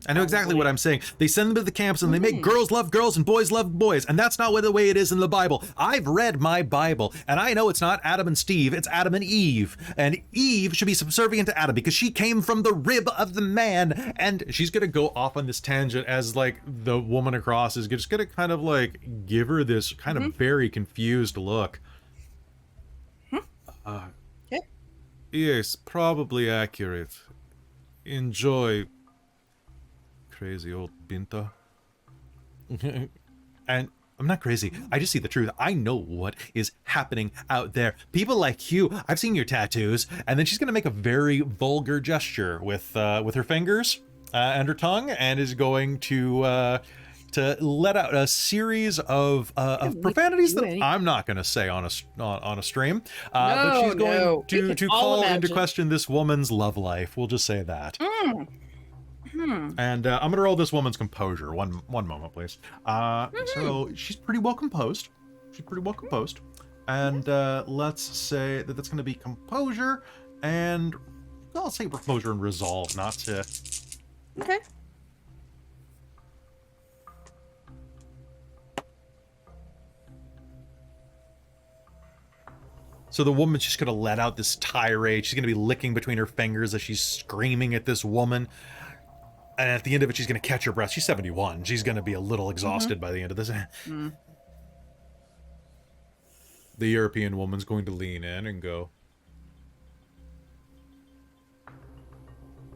I know exactly what I'm saying. They send them to the camps and they make girls love girls and boys love boys. And that's not the way it is in the Bible. I've read my Bible and I know it's not Adam and Steve, it's Adam and Eve. And Eve should be subservient to Adam because she came from the rib of the man. And she's going to go off on this tangent as like the woman across is just going to kind of like give her this kind of very confused look. Yes, probably accurate. Enjoy. Crazy old Pinto. And I'm not crazy. I just see the truth. I know what is happening out there. People like you, I've seen your tattoos. And then she's going to make a very vulgar gesture with her fingers and her tongue, and is going to let out a series of profanities that I'm not going to say on a stream. But she's going to call into question this woman's love life. We'll just say that. And I'm gonna roll this woman's composure. One moment, please. So she's pretty well composed. And let's say that that's gonna be composure, and I'll say composure and resolve, not to. Okay. So the woman's just gonna let out this tirade. She's gonna be licking between her fingers as she's screaming at this woman. And at the end of it, she's going to catch her breath. She's 71. She's going to be a little exhausted by the end of this. Mm. The European woman's going to lean in and go,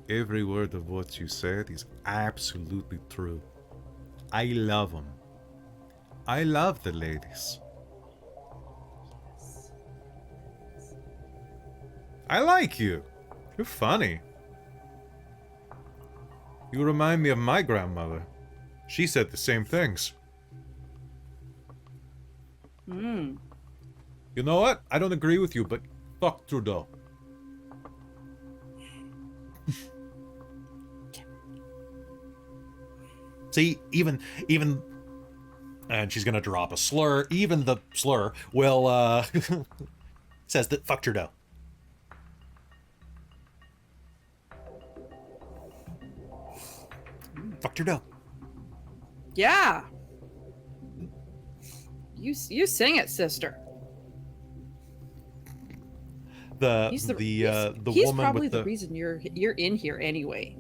every word of what you said is absolutely true. I love them. I love the ladies. I like you. You're funny. You remind me of my grandmother. She said the same things. Mm. You know what? I don't agree with you, but fuck Trudeau. See, even, and she's gonna drop a slur. Even the slur will, says that fuck Trudeau. Fuck Trudeau. Yeah. You sing it, sister. He's woman probably with the reason you're in here anyway.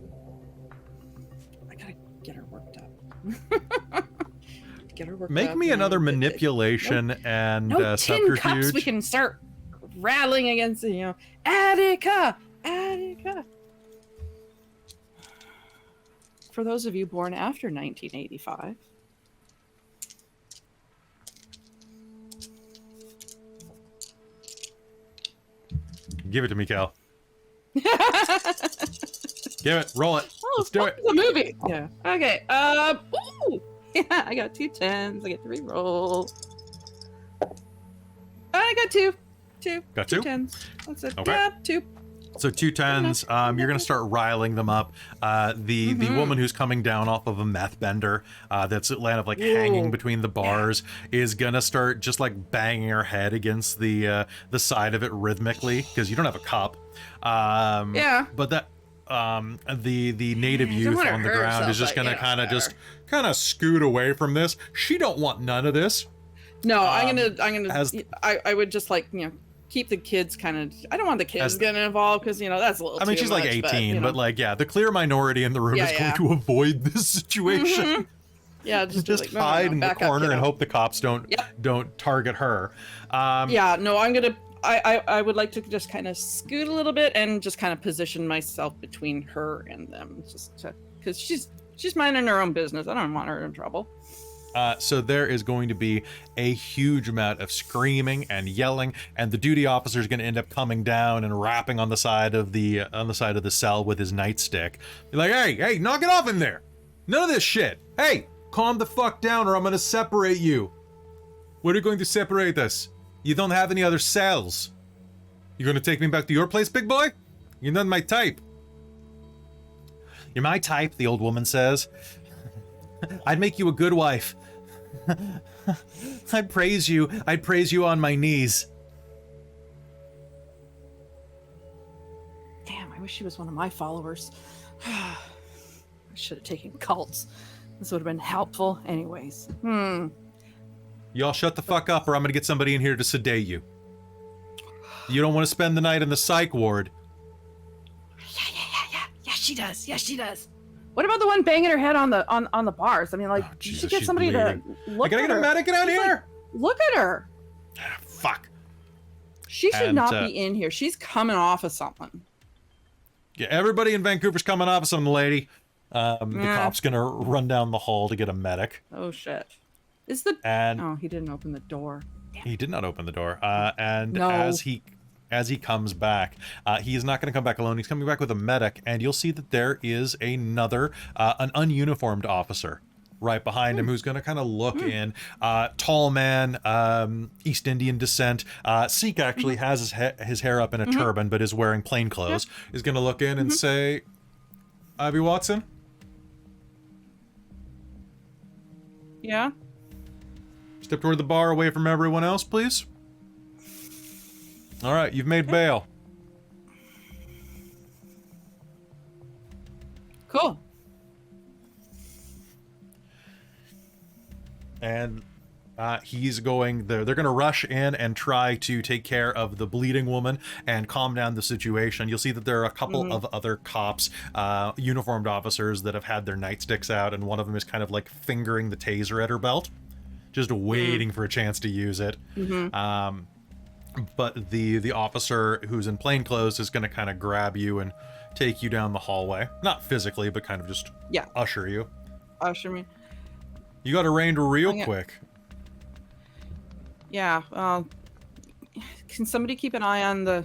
I gotta get her worked up. Get her worked Make up. me another Nope. manipulation and No tin subterfuge. cups. We can start rattling against Attica. For those of you born after 1985. Give it to me, Kelle. Give it. Roll it. Oh, Let's do it. The movie. Yeah. Okay. Ooh. Yeah, I got 2 10s. I get to re-roll. I got 2. Got 2 2? 10s. That's it. Okay. Yeah, 2. So 2 10s. You're gonna start riling them up. The woman who's coming down off of a meth bender, that's kind of like hanging between the bars, is gonna start just like banging her head against the side of it rhythmically because you don't have a cup. Yeah. But that the native Don't youth let her on the hurt ground is herself, just but, gonna whatever. kind of scoot away from this. She don't want none of this. No, I'm gonna. as- I would just like keep the kids kind of. I don't want the kids getting involved because that's a little. I mean, too she's like much, 18, but you know. like, yeah, the clear minority in the room Yeah, is yeah. going to avoid this situation. Mhm. Yeah, just, be Just like, no, hide in the back up, corner and kiddo. hope the cops don't target her. Yeah, no, I'm gonna. I would like to just kind of scoot a little bit and just kind of position myself between her and them, just because she's minding her own business. I don't want her in trouble. So there is going to be a huge amount of screaming and yelling, and the duty officer is going to end up coming down and rapping on the side of the cell with his nightstick. Be like, hey, knock it off in there! None of this shit! Hey, calm the fuck down, or I'm going to separate you. What are you going to separate us? You don't have any other cells. You going to take me back to your place, big boy? You're not my type. You're my type, the old woman says. I'd make you a good wife. I'd praise you on my knees. Damn, I wish she was one of my followers. I should have taken cults. This would have been helpful, anyways. Y'all shut the fuck up, or I'm gonna get somebody in here to sedate you. You don't want to spend the night in the psych ward. Yeah, she does. Yeah, she does. What about the one banging her head on the bars? I mean, like, you Jesus, should get she's somebody bleeding. to look I gotta at get a her. medic out Just, here. like, look at her. Fuck. She should And, not be in here. She's coming off of something. Yeah, everybody in Vancouver's coming off of some lady. The Yeah. cop's gonna run down the hall to get a medic. Oh shit. Is the And Oh, he didn't open the door. he did not open the door. And No. as he comes back, he is not going to come back alone. He's coming back with a medic, and you'll see that there is another, an ununiformed officer right behind him who's going to kind of look in. Tall man, East Indian descent. Sikh actually has his hair up in a turban, but is wearing plain clothes. Is going to look in and say, Ivy Watson? Yeah. Step toward the bar away from everyone else, please. All right, you've made bail. Cool. And He's going. They're going to rush in and try to take care of the bleeding woman and calm down the situation. You'll see that there are a couple of other cops, uniformed officers that have had their nightsticks out, and one of them is kind of like fingering the taser at her belt, just waiting for a chance to use it. But the officer who's in plain clothes is going to kind of grab you and take you down the hallway. Not physically, but kind of just usher you. Usher me. You got arraigned real quick. Yeah. Can somebody keep an eye on the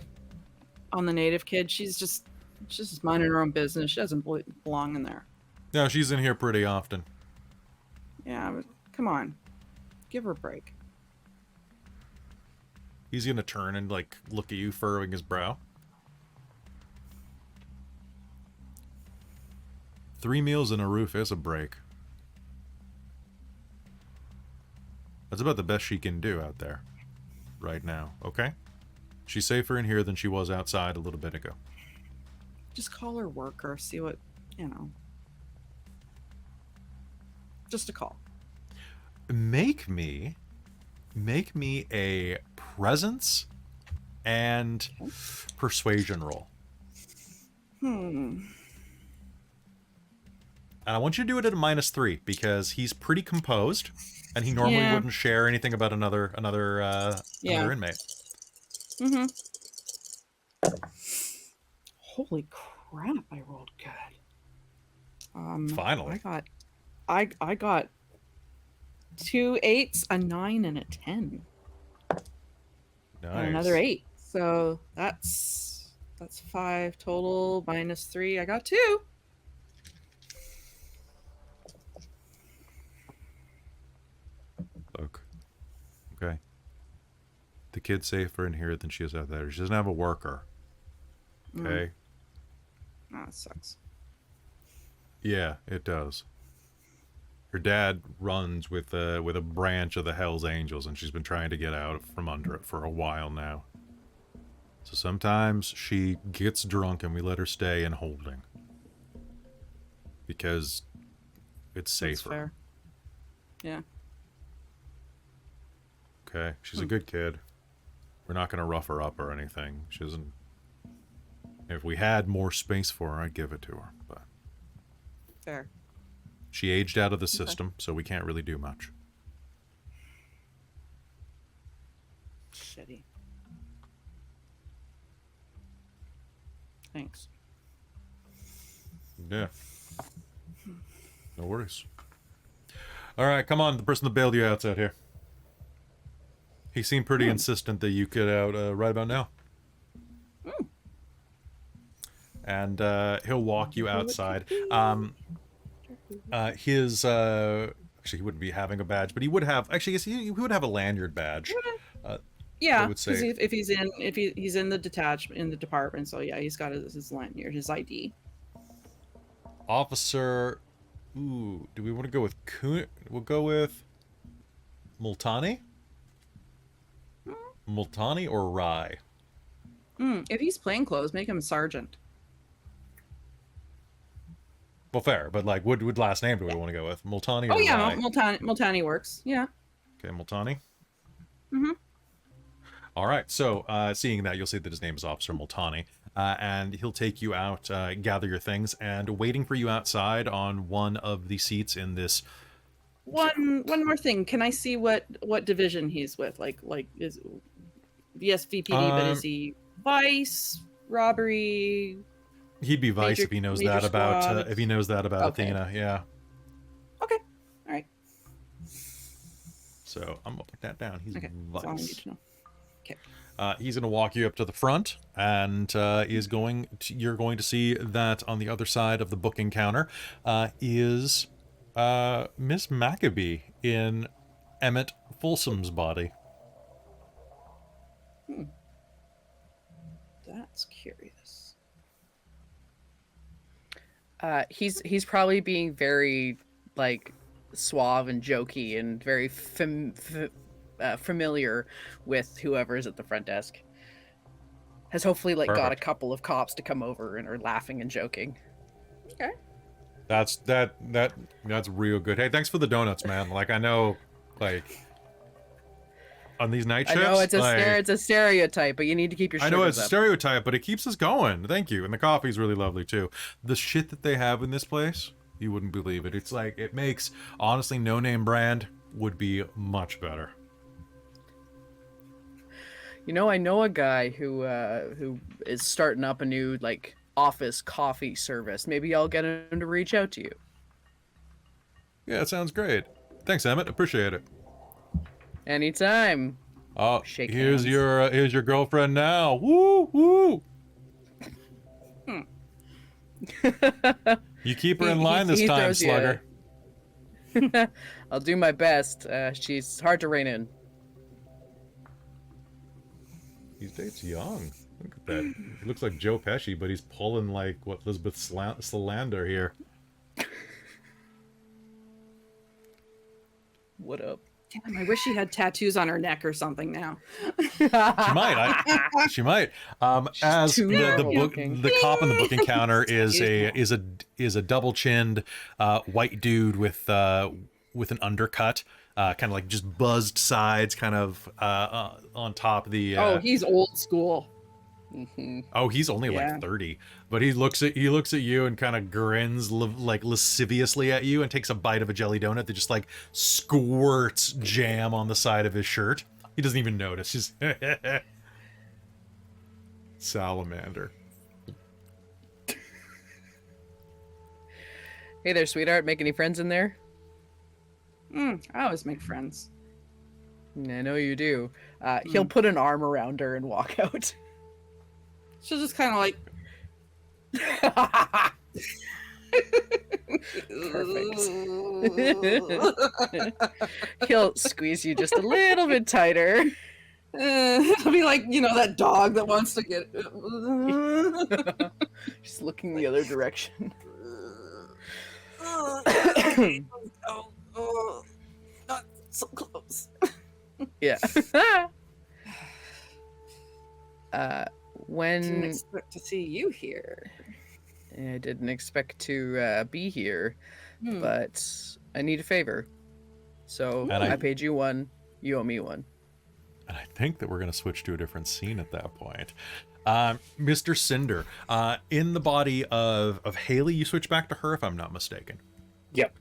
native kid? She's just minding her own business. She doesn't belong in there. No, she's in here pretty often. Yeah, but come on. Give her a break. He's gonna turn and like look at you, furrowing his brow. 3 meals and a roof is a break. That's about the best she can do out there right now, okay? She's safer in here than she was outside a little bit ago. Just call her worker, see what, just a call. Make me a presence and persuasion roll. And I want you to do it at a -3 because he's pretty composed, and he normally wouldn't share anything about another inmate. Holy crap! I rolled good. Finally, I got 2 8s, a 9, and a 10. Nice. And another 8. So that's 5 total -3. I got 2. Look. Okay. The kid's safer in here than she is out there. She doesn't have a worker. Okay. That sucks. Yeah, it does. Her dad runs with a branch of the Hell's Angels, and she's been trying to get out from under it for a while now. So sometimes she gets drunk and we let her stay in holding. Because it's safer. That's fair. Yeah. Okay, she's a good kid. We're not going to rough her up or anything. She doesn't... If we had more space for her, I'd give it to her, but... Fair. She aged out of the system, so we can't really do much. Shitty. Thanks. Yeah. No worries. Alright, come on, the person that bailed you out's out here. He seemed pretty insistent that you get out right about now. And he'll walk you outside. Actually, he wouldn't be having a badge, but he would have. Actually, he would have a lanyard badge. Yeah, I would say if he's in the department, so yeah, he's got his lanyard, his ID. Officer. Ooh, do we want to go with Kun? We'll go with Multani. Multani or Rye. If he's plain clothes, make him a sergeant. Well, fair, but like, what last name do we want to go with? Multani or Rye? Multani works. Yeah. Okay, Multani. All right, so seeing that, you'll see that his name is Officer Multani, and he'll take you out, gather your things, and waiting for you outside on one of the seats in this. One more thing. Can I see what division he's with? Like is yes VPD, but is he vice, robbery? He'd be vice if he knows that about Athena. Yeah. Okay. All right. So I'm gonna put that down. He's okay. vice. That's all I need to know. Okay. He's going to walk you up to the front, and you're going to see that on the other side of the booking counter is Miss Maccabee in Emmett Folsom's body. That's curious. He's probably being very like suave and jokey and very familiar with whoever's at the front desk. Has hopefully got a couple of cops to come over and are laughing and joking. Okay. That's real good. Hey, thanks for the donuts, man. Like, I know, like, on these night I shifts. know it's a stereotype, but you need to keep your I sugars know it's a up. stereotype, but it keeps us going. Thank you. And the coffee's really lovely too. The shit that they have in this place, you wouldn't believe it. It's like, it makes, honestly, no name brand would be much better. You know, I know a guy who is starting up a new like office coffee service. Maybe I'll get him to reach out to you. Yeah, it sounds great. Thanks, Emmett. Appreciate it. Anytime. Oh, Shake here's hands. here's your girlfriend now. Woo woo. You keep her in line this time, throws you slugger. I'll do my best. She's hard to rein in. He's dates young. Look at that. He looks like Joe Pesci, but he's pulling like what Elizabeth Salander here. What up? Damn, I wish she had tattoos on her neck or something now. She might. She might. As too the cop on the booking counter is a double-chinned white dude with an undercut, kind of like just buzzed sides, kind of on top of the. Oh, he's old school. Mm-hmm. Oh, he's only like 30, but he looks at you and kind of grins like lasciviously at you and takes a bite of a jelly donut that just like squirts jam on the side of his shirt. He doesn't even notice. Just salamander. Hey there, sweetheart. Make any friends in there? I always make friends. I know you do. He'll put an arm around her and walk out. She'll just kind of like. Perfect. He'll squeeze you just a little bit tighter. It'll be like, you know, that dog that wants to get. Just looking the other direction. Not so close. Yeah. Didn't expect to see you here. I didn't expect to be here, but I need a favor. So I paid you one, you owe me one. And I think that we're going to switch to a different scene at that point. Mr. Cinder, in the body of Haley, you switch back to her, if I'm not mistaken. Yep.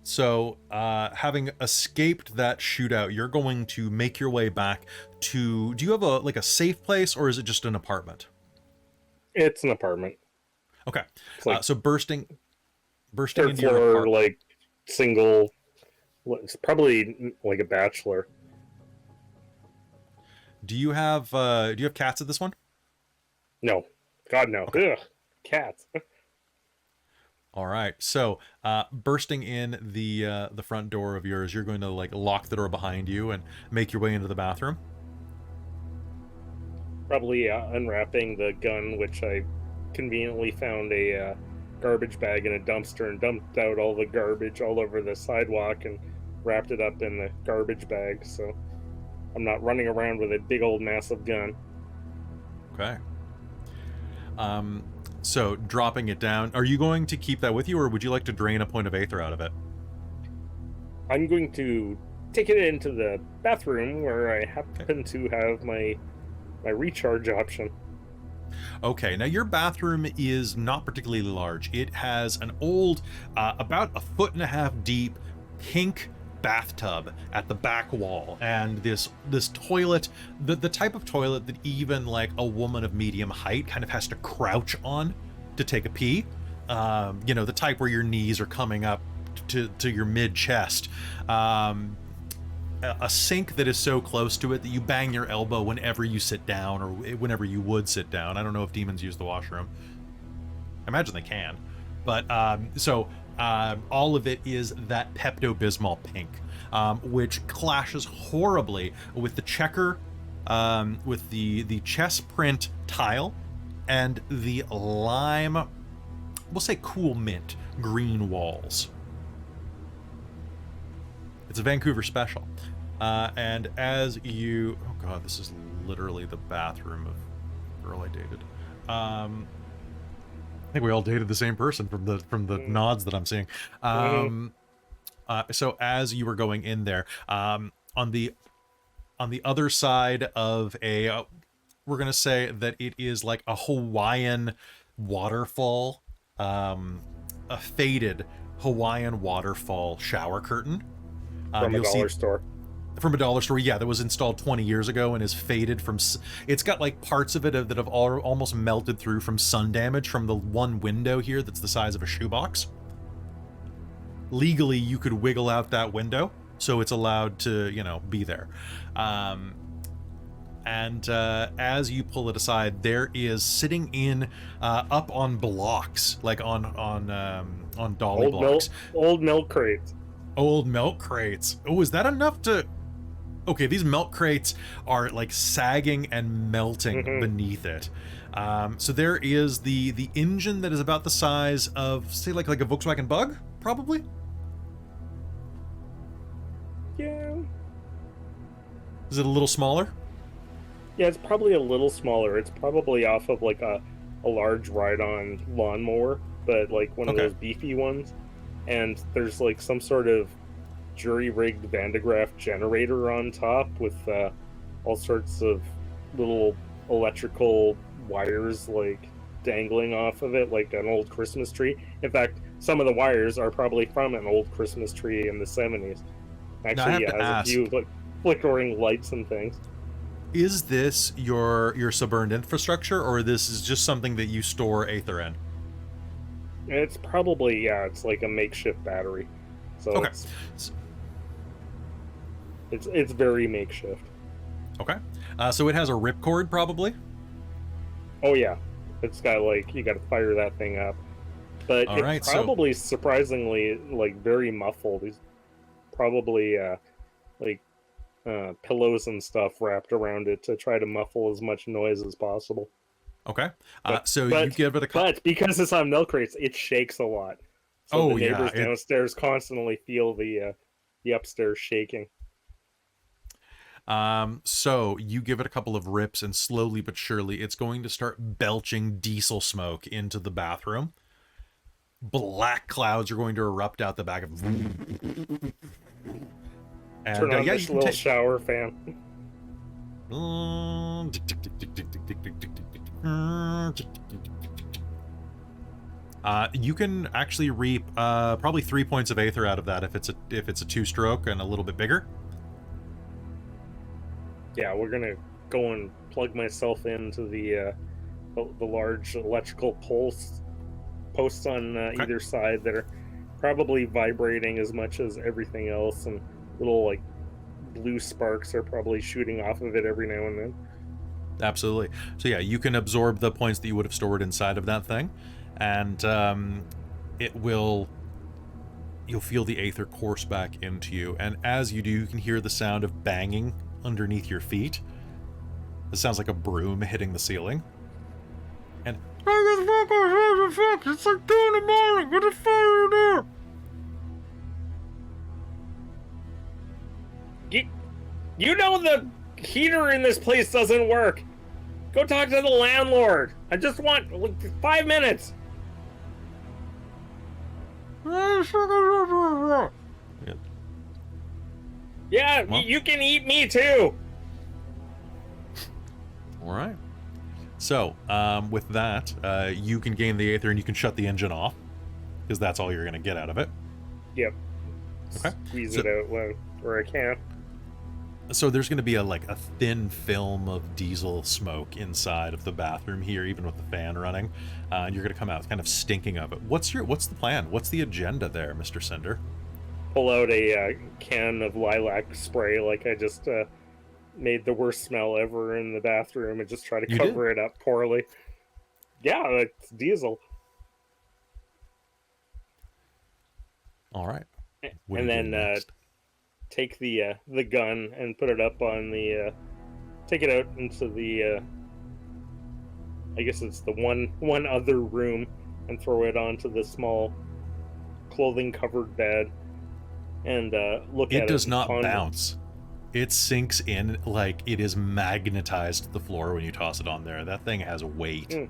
So, having escaped that shootout, you're going to make your way back to... Do you have a safe place, or is it just an apartment? It's an apartment. Okay. Like so bursting third into your floor, apartment. like single. It's probably like a bachelor. Do you have cats at this one? No, God no. Okay. Ugh, cats. All right. So, bursting in the front door of yours, you're going to like lock the door behind you and make your way into the bathroom. Probably unwrapping the gun, which I conveniently found a garbage bag in a dumpster and dumped out all the garbage all over the sidewalk and wrapped it up in the garbage bag. So I'm not running around with a big old massive gun. Okay. So dropping it down, are you going to keep that with you, or would you like to drain a point of Aether out of it? I'm going to take it into the bathroom where I happen to have my recharge option. Okay, now your bathroom is not particularly large. It has an old, about 1.5 feet deep, pink bathtub at the back wall, and this toilet, the type of toilet that even like a woman of medium height kind of has to crouch on to take a pee. You know, the type where your knees are coming up to your mid chest. A sink that is so close to it that you bang your elbow whenever you sit down, or whenever you would sit down. I don't know if demons use the washroom. I imagine they can. But all of it is that Pepto-Bismol pink, which clashes horribly with the checker, with the chess print tile, and the lime, we'll say cool mint, green walls. It's a Vancouver special. And as you... Oh god, this is literally the bathroom of the girl I dated. I think we all dated the same person from the nods that I'm seeing. So as you were going in there, on the on the other side of a, we're going to say that it is like a Hawaiian waterfall, a faded Hawaiian waterfall shower curtain. From a dollar store. From a dollar store, yeah, that was installed 20 years ago and is faded from, it's got like parts of it that have almost melted through from sun damage from the one window here that's the size of a shoebox. Legally, you could wiggle out that window, so it's allowed to, you know, be there. And as you pull it aside, there is sitting in up on blocks, like on dolly blocks. Old milk crates. Old milk crates. Oh, is that enough to... Okay, these milk crates are like sagging and melting beneath it. So there is the engine that is about the size of, say, like a Volkswagen Bug, probably? Yeah. Is it a little smaller? Yeah, it's probably a little smaller. It's probably off of like a large ride-on lawnmower, but like one of those beefy ones. And there's like some sort of jury-rigged Van de Graaff generator on top with all sorts of little electrical wires like dangling off of it like an old Christmas tree. In fact, some of the wires are probably from an old Christmas tree in the 70s. Actually, yeah, has a few like flickering lights and things. Is this your subburned infrastructure, or this is just something that you store Aether in? It's probably, yeah, it's like a makeshift battery. So it's very makeshift. Okay. So it has a ripcord, probably? Oh, yeah. It's got, like, you got to fire that thing up. But it's probably surprisingly, like, very muffled. He's probably, pillows and stuff wrapped around it to try to muffle as much noise as possible. Okay. You give it a... But because it's on milk crates, it shakes a lot. So the neighbors downstairs constantly feel the upstairs shaking. So you give it a couple of rips, and slowly but surely it's going to start belching diesel smoke into the bathroom. Black clouds are going to erupt out the back of... And, turn on this little shower fan. You can actually reap probably 3 points of Aether out of that if it's a two-stroke and a little bit bigger. Yeah, we're gonna go and plug myself into the large electrical posts on either side that are probably vibrating as much as everything else, and little like blue sparks are probably shooting off of it every now and then. Absolutely. So yeah, you can absorb the points that you would have stored inside of that thing, and you'll feel the Aether course back into you, and as you do, you can hear the sound of banging underneath your feet. It sounds like a broom hitting the ceiling. And it's like 2 in the morning. What the fuck are you doing? You know the heater in this place doesn't work. Go talk to the landlord. I just want 5 minutes. Yeah, well, you can eat me too. All right. So, with that, you can gain the Aether and you can shut the engine off, because that's all you're going to get out of it. Yep. Okay. Squeeze it out where I can. So there's going to be a thin film of diesel smoke inside of the bathroom here, even with the fan running. And you're going to come out kind of stinking of it. What's the plan? What's the agenda there, Mr. Cinder? Pull out a can of lilac spray, like I just made the worst smell ever in the bathroom, and just try to cover it up poorly. Yeah, it's diesel. All right. And then take the gun and put it up on the take it out into the I guess it's the one other room, and throw it onto the small clothing covered bed, and look at it. It does not bounce. It sinks in like it is magnetized to the floor when you toss it on there. That thing has weight.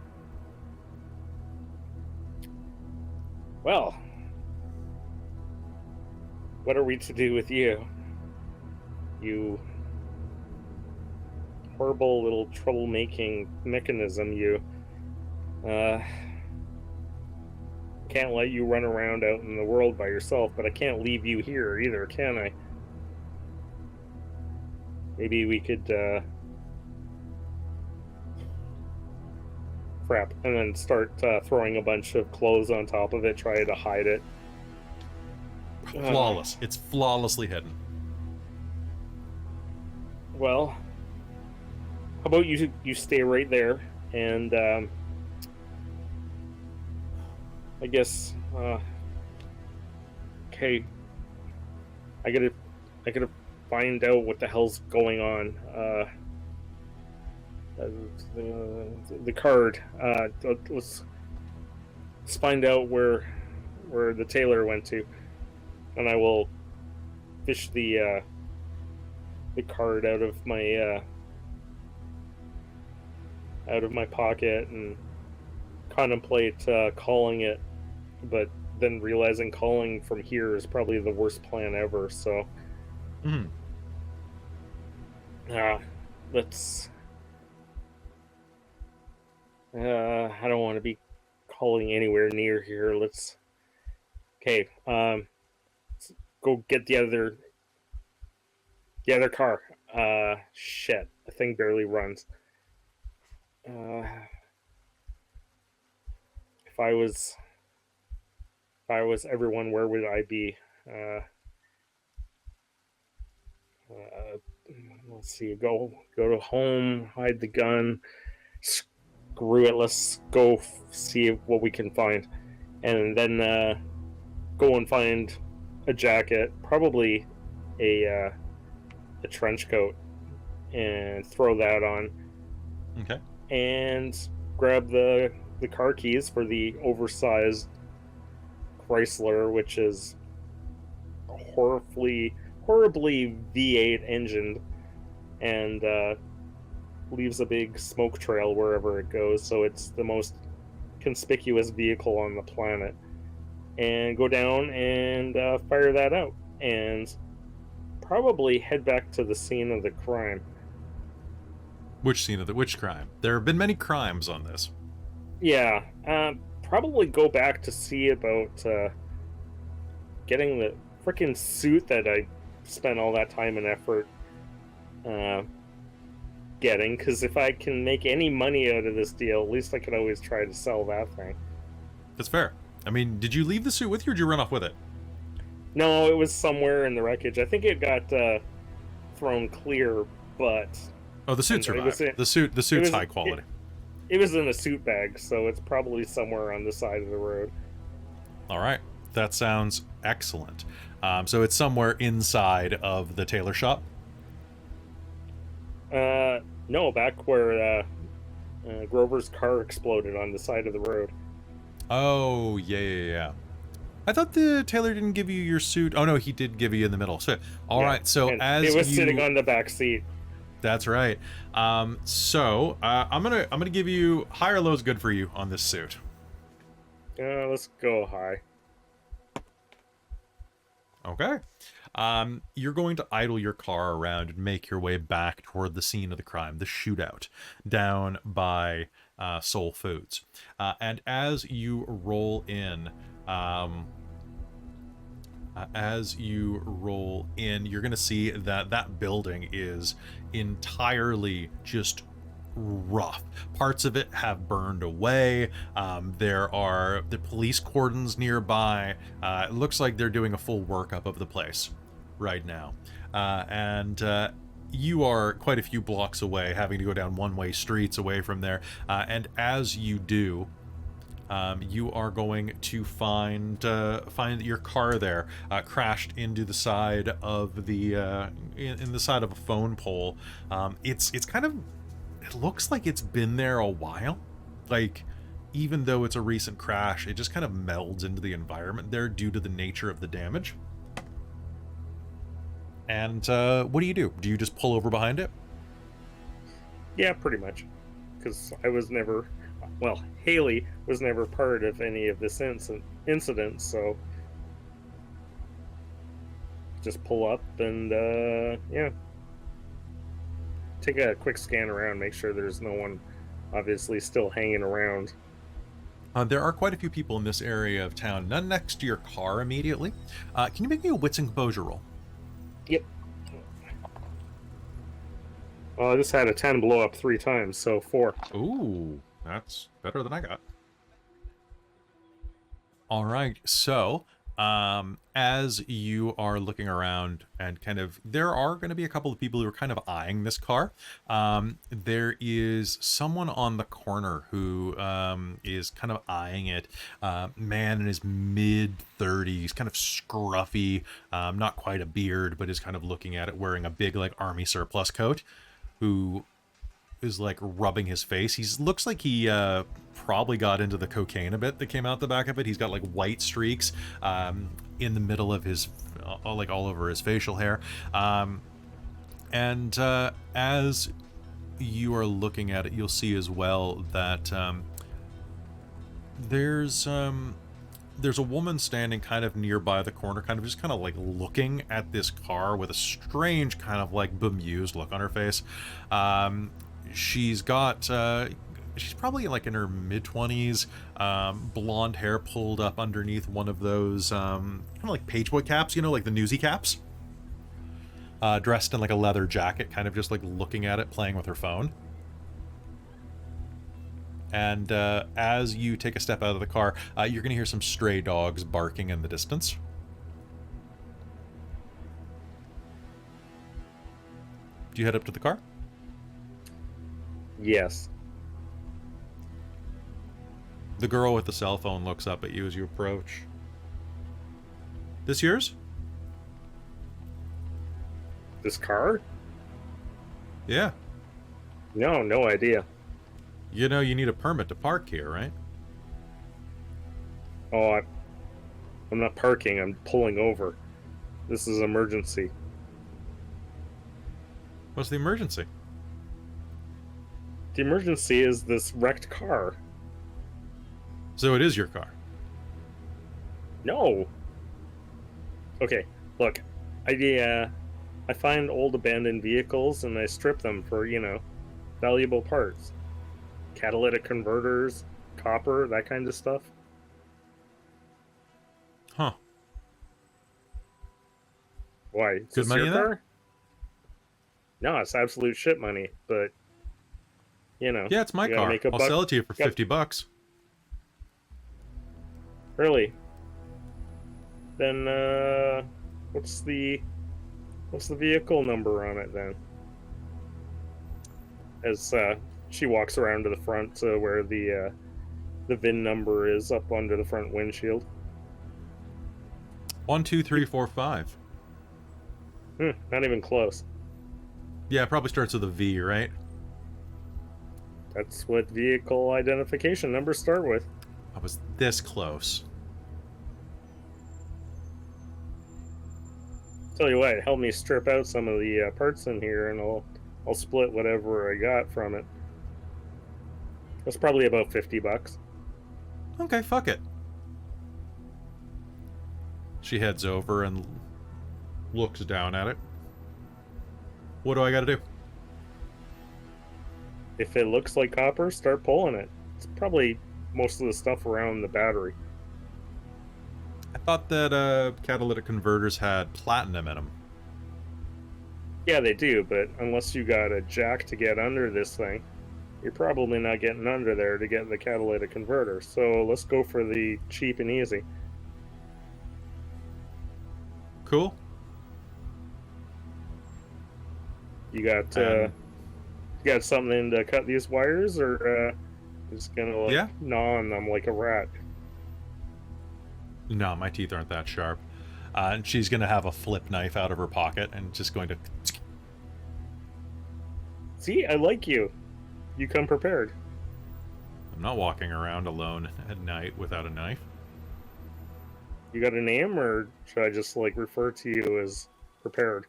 Well, what are we to do with you? You horrible little troublemaking mechanism, you can't let you run around out in the world by yourself, but I can't leave you here either, can I? Maybe we could crap, and then start throwing a bunch of clothes on top of it, try to hide it. Flawless. It's flawlessly hidden. Well, how about you stay right there, and I guess okay. I gotta find out what the hell's going on. The card. Let's find out where the tailor went to, and I will fish the card out of my pocket and contemplate calling it, but then realizing calling from here is probably the worst plan ever. So, let's. I don't want to be calling anywhere near here. Let's. Okay. Let's go get the other car. Shit. The thing barely runs. If I was everyone, where would I be? Let's see. Go to home. Hide the gun. Screw it. Let's go see what we can find, and then go and find a jacket, probably a trench coat, and throw that on. Okay. And grab the car keys for the oversized Chrysler, which is horribly V8 engined, and leaves a big smoke trail wherever it goes, so it's the most conspicuous vehicle on the planet. And go down and fire that out, and probably head back to the scene of the crime. Which crime? There have been many crimes on this. Yeah, probably go back to see about getting the frickin' suit that I spent all that time and effort getting, because if I can make any money out of this deal, at least I could always try to sell that thing. That's fair. I mean, did you leave the suit with you, or did you run off with it? No, it was somewhere in the wreckage. I think it got thrown clear, but... Oh, the suit survived. The suit's high quality. It was in a suit bag, so it's probably somewhere on the side of the road. All right. That sounds excellent. So it's somewhere inside of the tailor shop? No, back where Grover's car exploded on the side of the road. Oh, yeah. I thought the tailor didn't give you your suit. Oh, no, he did give you in the middle. So, all right. So as it was sitting on the back seat. That's right. So I'm gonna give you high or low is good for you on this suit. Let's go high. Okay. You're going to idle your car around and make your way back toward the scene of the crime, the shootout, down by Soul Foods. And as you roll in, you're going to see that that building is entirely just rough. Parts of it have burned away. There are the police cordons nearby. It looks like they're doing a full workup of the place right now. And you are quite a few blocks away, having to go down one-way streets away from there. And as you do, you are going to find your car there, crashed into the side of the in the side of a phone pole. It's kind of, it looks like it's been there a while. Like, even though it's a recent crash, it just kind of melds into the environment there due to the nature of the damage. And what do? Do you just pull over behind it? Yeah, pretty much. Because I was never... Well, Haley was never part of any of this incident, so just pull up and, yeah. take a quick scan around, make sure there's no one obviously still hanging around. There are quite a few people in this area of town, none next to your car immediately. Can you make me a wits and composure roll? Yep. Well, I just had a 10 blow up 3 times, so 4. Ooh, that's better than I got. All right, so as you are looking around and kind of, there are going to be a couple of people who are kind of eyeing this car. There is someone on the corner who is kind of eyeing it. Man in his mid-30s, kind of scruffy, not quite a beard, but is kind of looking at it, wearing a big like army surplus coat, who is like rubbing his face. He looks like he probably got into the cocaine a bit that came out the back of it. He's got like white streaks in the middle of his, like all over his facial hair. And as you are looking at it, you'll see as well that there's a woman standing kind of nearby the corner, kind of just kind of like looking at this car with a strange kind of like bemused look on her face. She's got, she's probably like in her mid-20s, blonde hair pulled up underneath one of those kind of like pageboy caps, you know, like the newsy caps. Dressed in like a leather jacket, kind of just like looking at it, playing with her phone. And as you take a step out of the car, you're going to hear some stray dogs barking in the distance. Do you head up to the car? Yes. The girl with the cell phone looks up at you as you approach. This yours? This car? Yeah. No idea. You know you need a permit to park here, right? Oh, I'm not parking, I'm pulling over. This is emergency. What's the emergency? The emergency is this wrecked car. So it is your car. No. Okay, look. I find old abandoned vehicles and I strip them for, you know, valuable parts. Catalytic converters, copper, that kind of stuff. Huh. Why? Is this money your in that? car? No, it's absolute shit money, but you know. Yeah, it's my you gotta car. make a I'll buck. sell it to you for Yep. $50. Really? Then what's the vehicle number on it then? As she walks around to the front to where the VIN number is up under the front windshield. 12345. Not even close. Yeah, it probably starts with a V, right? That's what vehicle identification numbers start with. I was this close. Tell you what, help me strip out some of the parts in here, and I'll split whatever I got from it. That's probably about $50. Okay, fuck it. She heads over and looks down at it. What do I gotta do? If it looks like copper, start pulling it. It's probably most of the stuff around the battery. I thought that catalytic converters had platinum in them. Yeah, they do, but unless you got a jack to get under this thing, you're probably not getting under there to get the catalytic converter. So let's go for the cheap and easy. Cool. You got something to cut these wires, or just gonna like gnaw on them like a rat? No, my teeth aren't that sharp. And she's gonna have a flip knife out of her pocket and just going to... See, I like you. You come prepared. I'm not walking around alone at night without a knife. You got a name, or should I just like refer to you as prepared?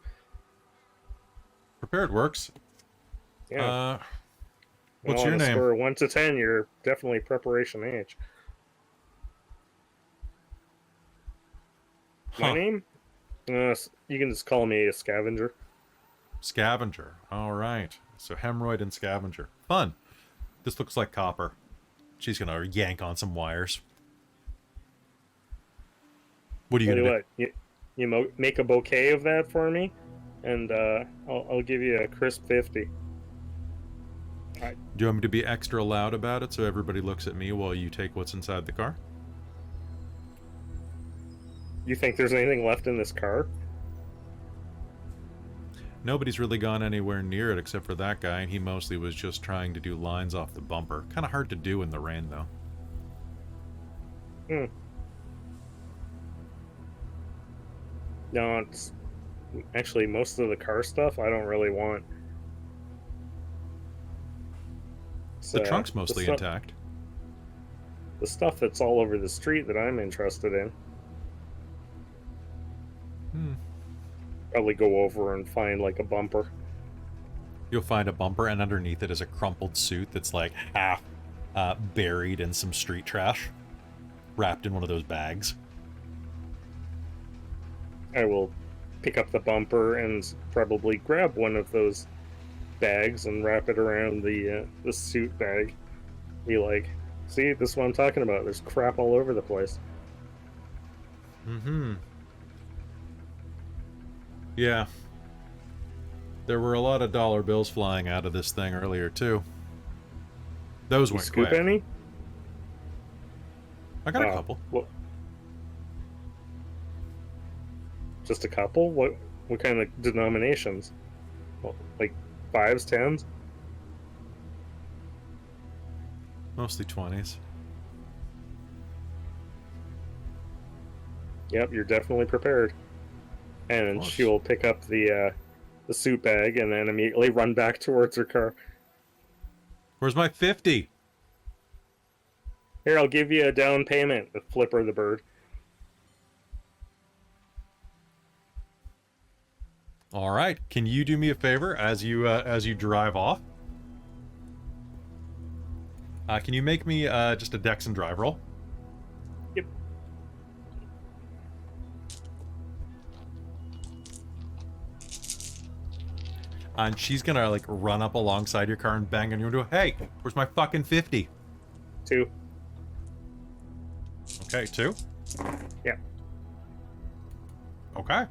Prepared works. Yeah. What's well, your on a name? Score of 1 to 10, you're definitely preparation age. My name? You can just call me a scavenger. Scavenger. All right. So hemorrhoid and scavenger. Fun. This looks like copper. She's gonna yank on some wires. What are you gonna do? You make a bouquet of that for me, and I'll give you a crisp 50. Do you want me to be extra loud about it so everybody looks at me while you take what's inside the car? You think there's anything left in this car? Nobody's really gone anywhere near it except for that guy, and he mostly was just trying to do lines off the bumper. Kind of hard to do in the rain, though. No, it's actually most of the car stuff I don't really want. The trunk's mostly intact. The stuff that's all over the street that I'm interested in. Probably go over and find like a bumper. You'll find a bumper, and underneath it is a crumpled suit that's like half buried in some street trash, wrapped in one of those bags. I will pick up the bumper and probably grab one of those bags and wrap it around the suit bag. Be like, see, this is what I'm talking about. There's crap all over the place. Yeah. There were a lot of dollar bills flying out of this thing earlier, too. Those weren't Scoop quick. any? I got a couple. What? Just a couple? What kind of denominations? Well, like 5s, 10s? Mostly 20s. Yep, you're definitely prepared. And she will pick up the suit bag and then immediately run back towards her car. Where's my 50? Here, I'll give you a down payment with Flipper the bird. All right. Can you do me a favor as you drive off? Can you make me just a Dex and drive roll? Yep. And she's gonna like run up alongside your car and bang on your window. Hey, where's my fucking 50? 2. Okay, 2? Yeah. Okay.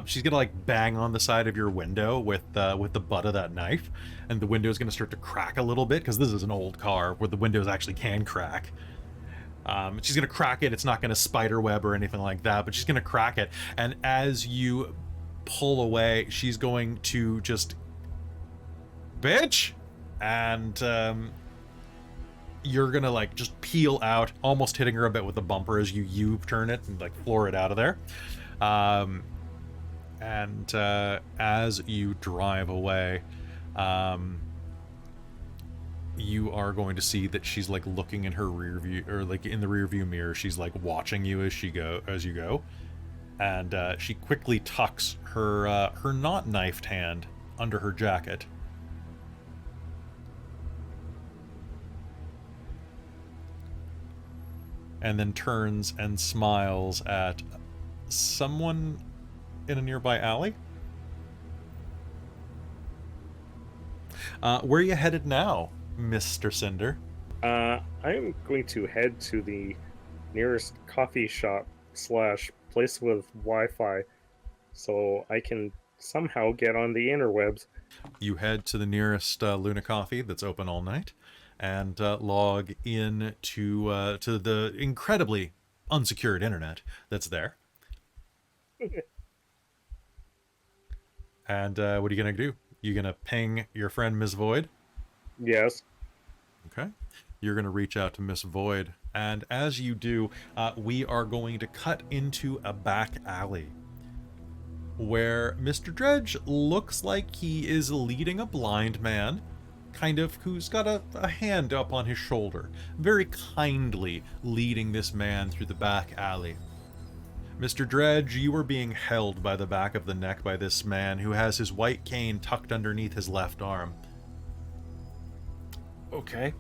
She's gonna like bang on the side of your window with the butt of that knife, and the window is gonna start to crack a little bit because this is an old car where the windows actually can crack. She's gonna crack it. It's not gonna spider web or anything like that, but she's gonna crack it. And as you pull away, she's going to just, bitch, and you're gonna like just peel out, almost hitting her a bit with the bumper as you U-turn it and like floor it out of there. And as you drive away, you are going to see that she's like looking in her rear view, or like in the rear view mirror. She's like watching you as you go, and she quickly tucks her not knifed hand under her jacket. And then turns and smiles at someone in a nearby alley. Where are you headed now, Mr. Cinder? I'm going to head to the nearest coffee shop / place with Wi-Fi so I can somehow get on the interwebs. You head to the nearest Luna Coffee that's open all night and log in to the incredibly unsecured internet that's there. And what are you going to do? You going to ping your friend Miss Void? Yes. Okay. You're going to reach out to Miss Void. And as you do, we are going to cut into a back alley where Mr. Dredge looks like he is leading a blind man, kind of, who's got a hand up on his shoulder, very kindly leading this man through the back alley. Mr. Dredge, you are being held by the back of the neck by this man who has his white cane tucked underneath his left arm. Okay.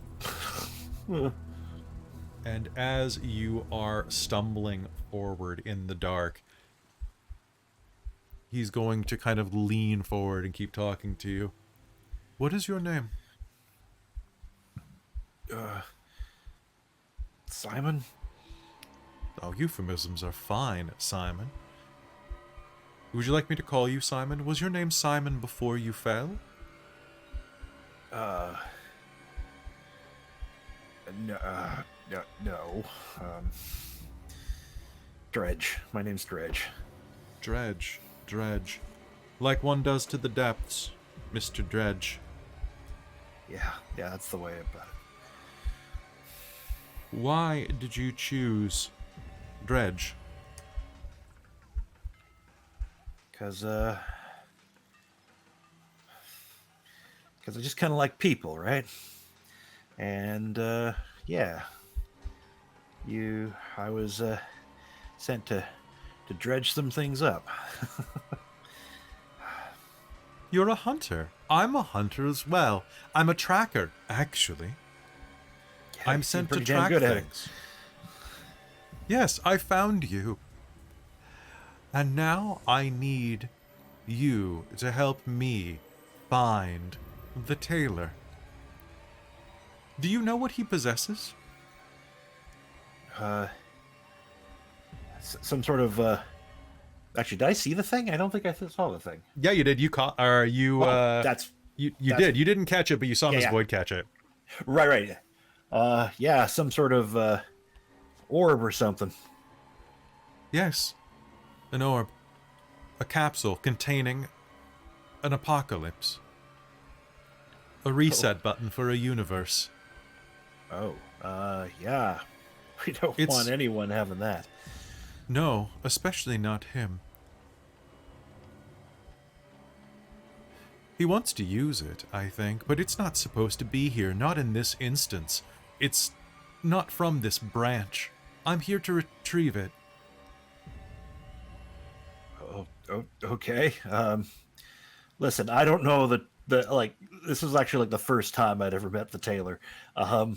And as you are stumbling forward in the dark, he's going to kind of lean forward and keep talking to you. What is your name? Simon? Oh, euphemisms are fine, Simon. Would you like me to call you Simon? Was your name Simon before you fell? No. Dredge. My name's Dredge. Dredge. Dredge. Like one does to the depths, Mr. Dredge. Yeah, that's the way I put it. Why did you choose Dredge? Because I just kind of like people, right? And, yeah. I was, sent to dredge some things up. You're a hunter. I'm a hunter as well. I'm a tracker, actually. Yeah, I'm you seem sent to pretty damn track good at it. things. Yes, I found you. And now I need you to help me find the Tailor. Do you know what he possesses? Some sort of, actually, did I see the thing? I don't think I saw the thing. Yeah, you did. You caught, or you, that's you that's- did. You didn't catch it, but you saw Miss Void catch it. right. Yeah, some sort of, orb or something. Yes, an orb. A capsule containing an apocalypse. A reset button for a universe. Oh, yeah. We don't want anyone having that. No, especially not him. He wants to use it, I think, but it's not supposed to be here, not in this instance. It's not from this branch. I'm here to retrieve it. Oh, okay. Listen, I don't know that this was actually like the first time I'd ever met the Tailor. I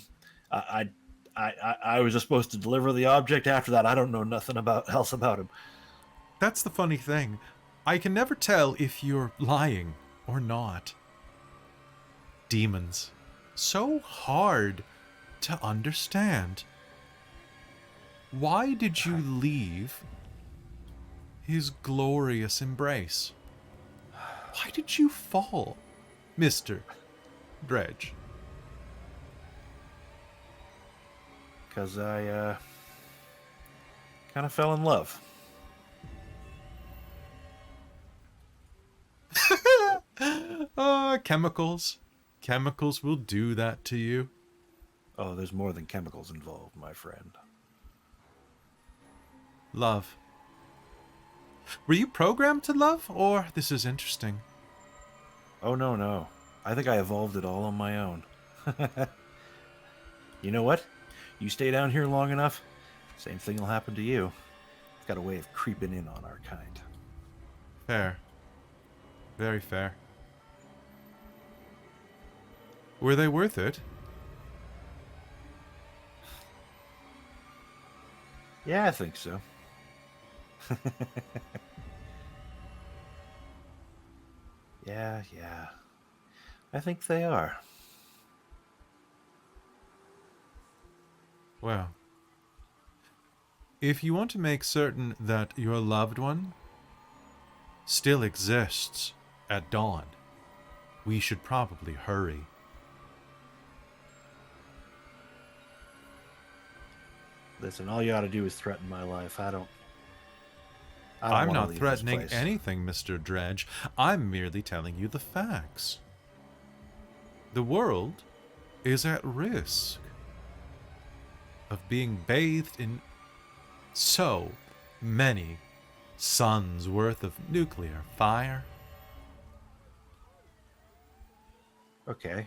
was just supposed to deliver the object. After that, I don't know nothing else about him. That's the funny thing. I can never tell if you're lying or not. Demons. So hard to understand. Why did you leave his glorious embrace? Why did you fall, Mr. Dredge? Because I kind of fell in love. Chemicals. Chemicals will do that to you. Oh, there's more than chemicals involved, my friend. Love. Were you programmed to love, or this is interesting? Oh, no. I think I evolved it all on my own. You know what? You stay down here long enough, same thing will happen to you. It's got a way of creeping in on our kind. Fair. Very fair. Were they worth it? Yeah, I think so. Yeah. I think they are. Well, if you want to make certain that your loved one still exists at dawn, we should probably hurry. Listen, all you ought to do is threaten my life. I'm wanna not leave this threatening place. anything, Mr. Dredge. I'm merely telling you the facts. The world is at risk of being bathed in so many suns worth of nuclear fire. Okay.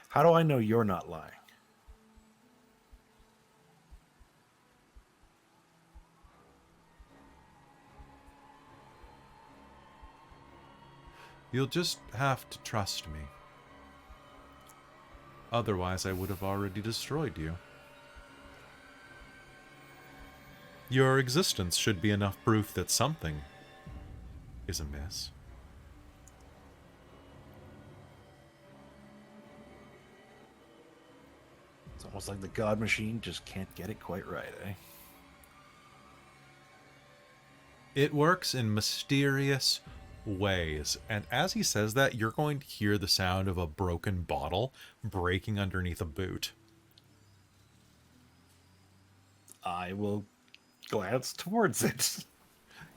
How do I know you're not lying? You'll just have to trust me. Otherwise, I would have already destroyed you. Your existence should be enough proof that something is amiss. It's almost like the God Machine just can't get it quite right, eh? It works in mysterious ways. And as he says that, you're going to hear the sound of a broken bottle breaking underneath a boot. I will glance towards it.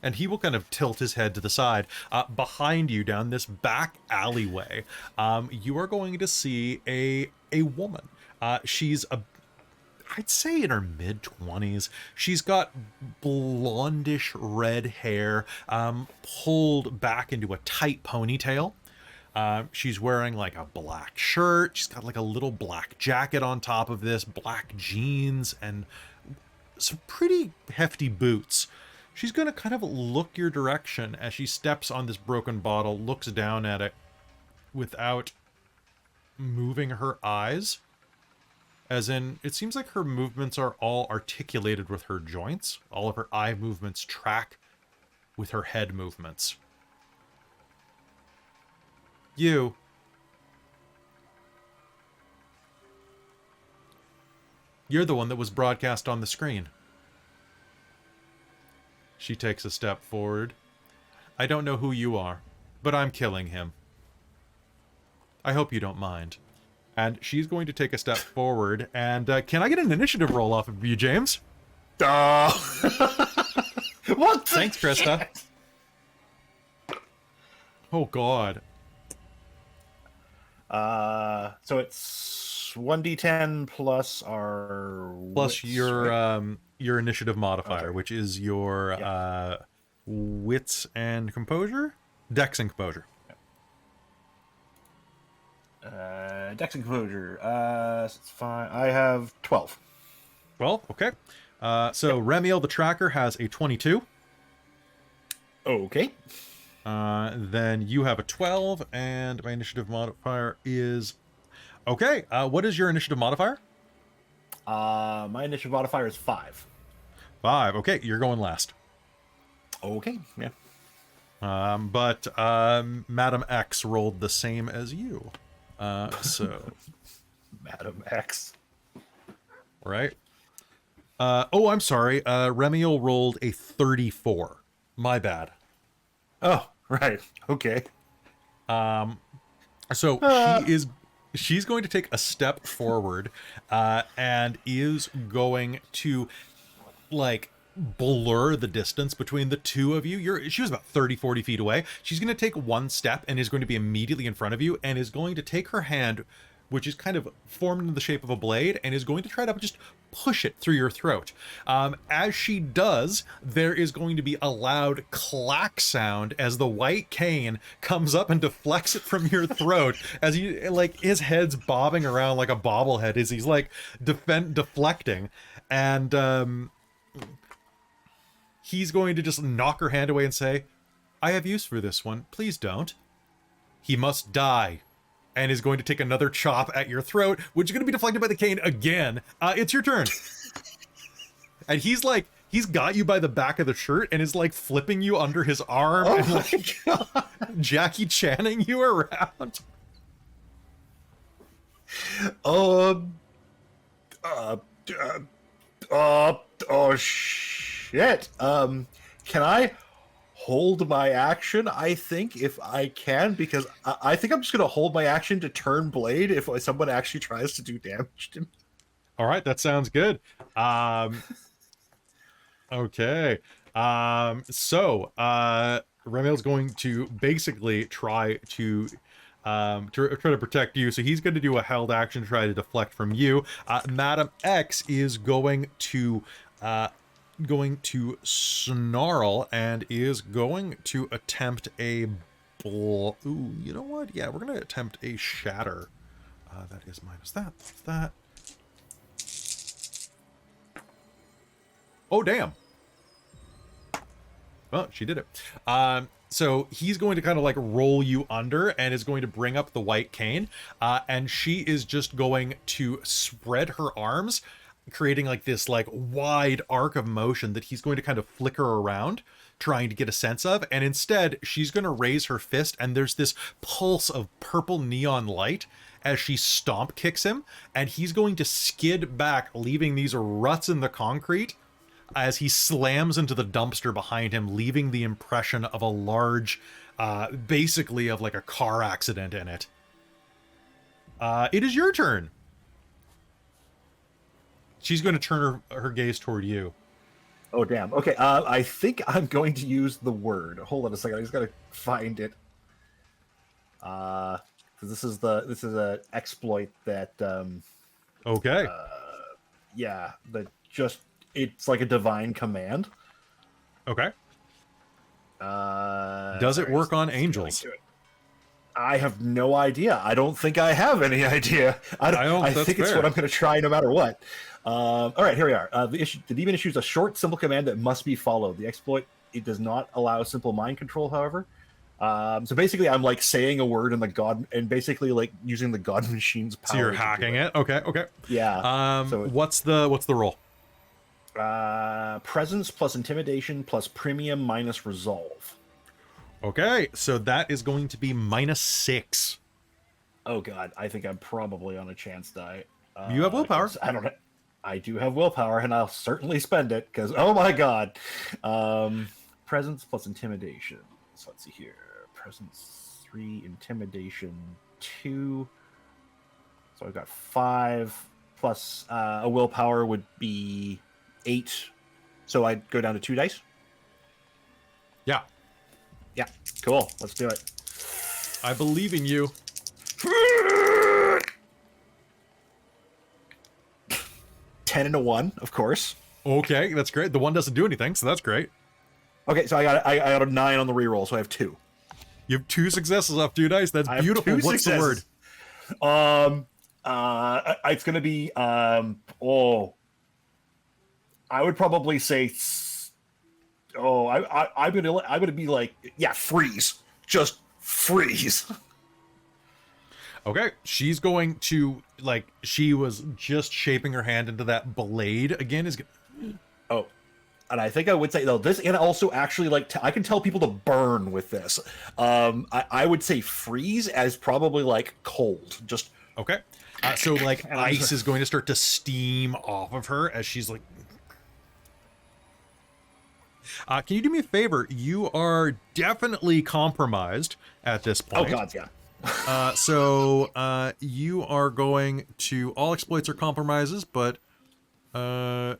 And he will kind of tilt his head to the side. Behind you, down this back alleyway, you are going to see a woman. She's I'd say in her mid-20s. She's got blondish red hair, pulled back into a tight ponytail. She's wearing like a black shirt. She's got like a little black jacket on top of this, black jeans, and some pretty hefty boots. She's going to kind of look your direction as she steps on this broken bottle, looks down at it without moving her eyes. As in, it seems like her movements are all articulated with her joints. All of her eye movements track with her head movements. You're the one that was broadcast on the screen. She takes a step forward. I don't know who you are, but I'm killing him. I hope you don't mind. And she's going to take a step forward. And can I get an initiative roll off of you, James? What? Thanks, Christa. Oh, God. So it's 1d10 plus our Plus wits, your right? your initiative modifier, Okay. which is your wits and composure? Dex and composure. Dex and composure. It's fine. I have 12. Well, okay. So Remiel the Tracker has a 22. Okay. Then you have a 12, and my initiative modifier is... Okay, what is your initiative modifier? My initiative modifier is 5. 5. Okay, you're going last. Okay. Yeah. But Madam X rolled the same as you. So... Madam X. Right? Oh, I'm sorry. Remiel rolled a 34. My bad. Oh, right. Okay. So she's going to take a step forward, and is going to like blur the distance between the two of you. She was about 30-40 feet away. She's going to take one step and is going to be immediately in front of you, and is going to take her hand, which is kind of formed in the shape of a blade, and is going to try to just push it through your throat. As she does, there is going to be a loud clack sound as the white cane comes up and deflects it from your throat, as you like his head's bobbing around like a bobblehead as he's like deflecting, and he's going to just knock her hand away and say, I have use for this one. Please don't. He must die. And is going to take another chop at your throat, which is going to be deflected by the cane again. It's your turn. And he's got you by the back of the shirt and is like flipping you under his arm and like Jackie Channing you around. Oh shit. Can I hold my action, I think, if I can, because I think I'm just going to hold my action to turn blade if someone actually tries to do damage to me. All right, that sounds good. Okay. So Remiel's going to basically try to protect you. So he's going to do a held action to try to deflect from you. Madam X is going to snarl and is going to attempt a ooh, you know what? Yeah, we're going to attempt a shatter. That is minus that. That's that. Oh, damn. Well, she did it. So he's going to kind of like roll you under and is going to bring up the white cane. And she is just going to spread her arms, creating like this like wide arc of motion that he's going to kind of flicker around, trying to get a sense of. And instead, she's going to raise her fist, and there's this pulse of purple neon light as she stomp kicks him, and he's going to skid back, leaving these ruts in the concrete as he slams into the dumpster behind him, leaving the impression of a large, basically of like a car accident in it. It is your turn. She's going to turn her gaze toward you. Oh, damn. Okay, I think I'm going to use the word. Hold on a second. I just got to find it. Because this is a exploit that. Okay. Yeah, that just it's like a divine command. Okay. Does it work on angels? I have no idea. I don't think I have any idea. I think it's what I'm going to try no matter what. All right, here we are. The demon issues a short, simple command that must be followed. The exploit, it does not allow simple mind control, however. So basically, I'm like saying a word in the god, and basically like using the god machine's power. So you're hacking it. Okay. Yeah. So what's the roll? Presence plus intimidation plus premium minus resolve. Okay, so that is going to be -6. Oh god, I think I'm probably on a chance die. You have willpower. I don't know. I do have willpower, and I'll certainly spend it because oh my god. Presence plus intimidation. So let's see here. Presence 3, intimidation 2. So I've got 5 plus a willpower would be 8. So I'd go down to 2 dice. Yeah. Yeah, cool. Let's do it. I believe in you. 10 and a 1, of course. Okay, that's great. The 1 doesn't do anything, so that's great. Okay, so I got a 9 on the reroll, so I have 2. You have 2 successes off 2 dice. That's beautiful. What's the word? It's gonna be I would probably say I'm gonna be like, yeah, freeze. Just freeze. Okay, she's going to, like, she was just shaping her hand into that blade again. Oh, and I think I would say, though, this, and also actually, like, I can tell people to burn with this. I would say freeze as probably, like, cold. Just. Okay. So, like, ice is going to start to steam off of her as she's, like. Can you do me a favor? You are definitely compromised at this point. Oh, God, yeah. So you are going to, all exploits are compromises, but you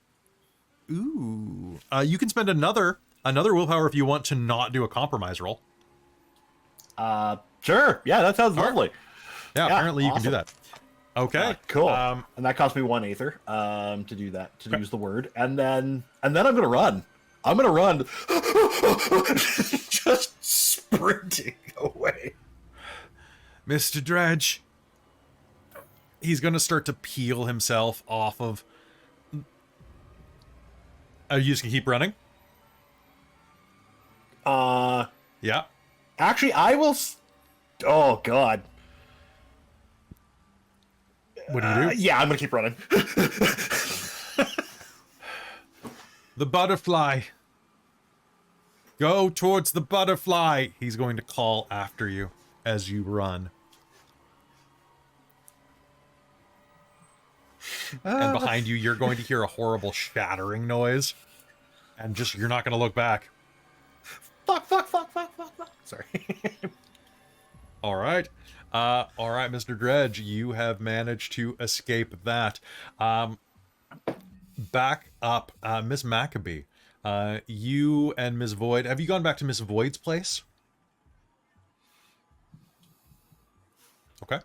can spend another willpower if you want to not do a compromise roll. Sure. Yeah, that sounds lovely. Yeah, apparently you can do that. Okay, cool. And that cost me 1 aether to do that, to use the word, and then I'm gonna run. I'm gonna run, just sprinting away. Mr. Dredge, he's going to start to peel himself off of... Are you just going to keep running? Yeah. Actually, I will... Oh, God. What do you do? Yeah, I'm going to keep running. The butterfly. Go towards the butterfly. He's going to call after you as you run. And behind you, you're going to hear a horrible shattering noise. And just, you're not going to look back. Fuck. Sorry. All right. All right, Mr. Dredge, you have managed to escape that. Back up, Miss Maccabee. You and Miss Void, have you gone back to Miss Void's place? Okay.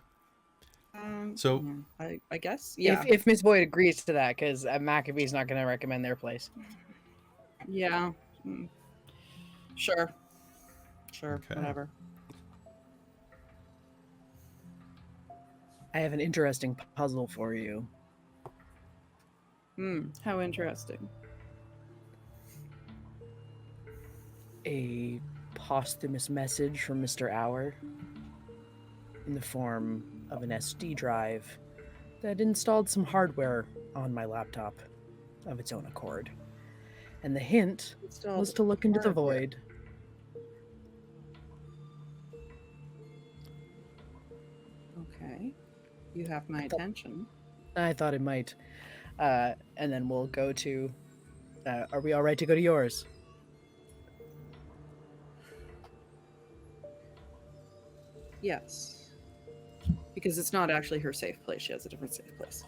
So I guess, yeah. If Miss Void agrees to that, because Maccabee's not going to recommend their place. Yeah. Sure. Okay. Whatever. I have an interesting puzzle for you. How interesting. A posthumous message from Mr. Hour in the form of an SD drive that installed some hardware on my laptop of its own accord. And the hint Still was to look into the hard work. void. Okay. You have my attention. I thought it might. And then we'll go to... are we all right to go to yours? Yes. Because it's not actually her safe place. She has a different safe place.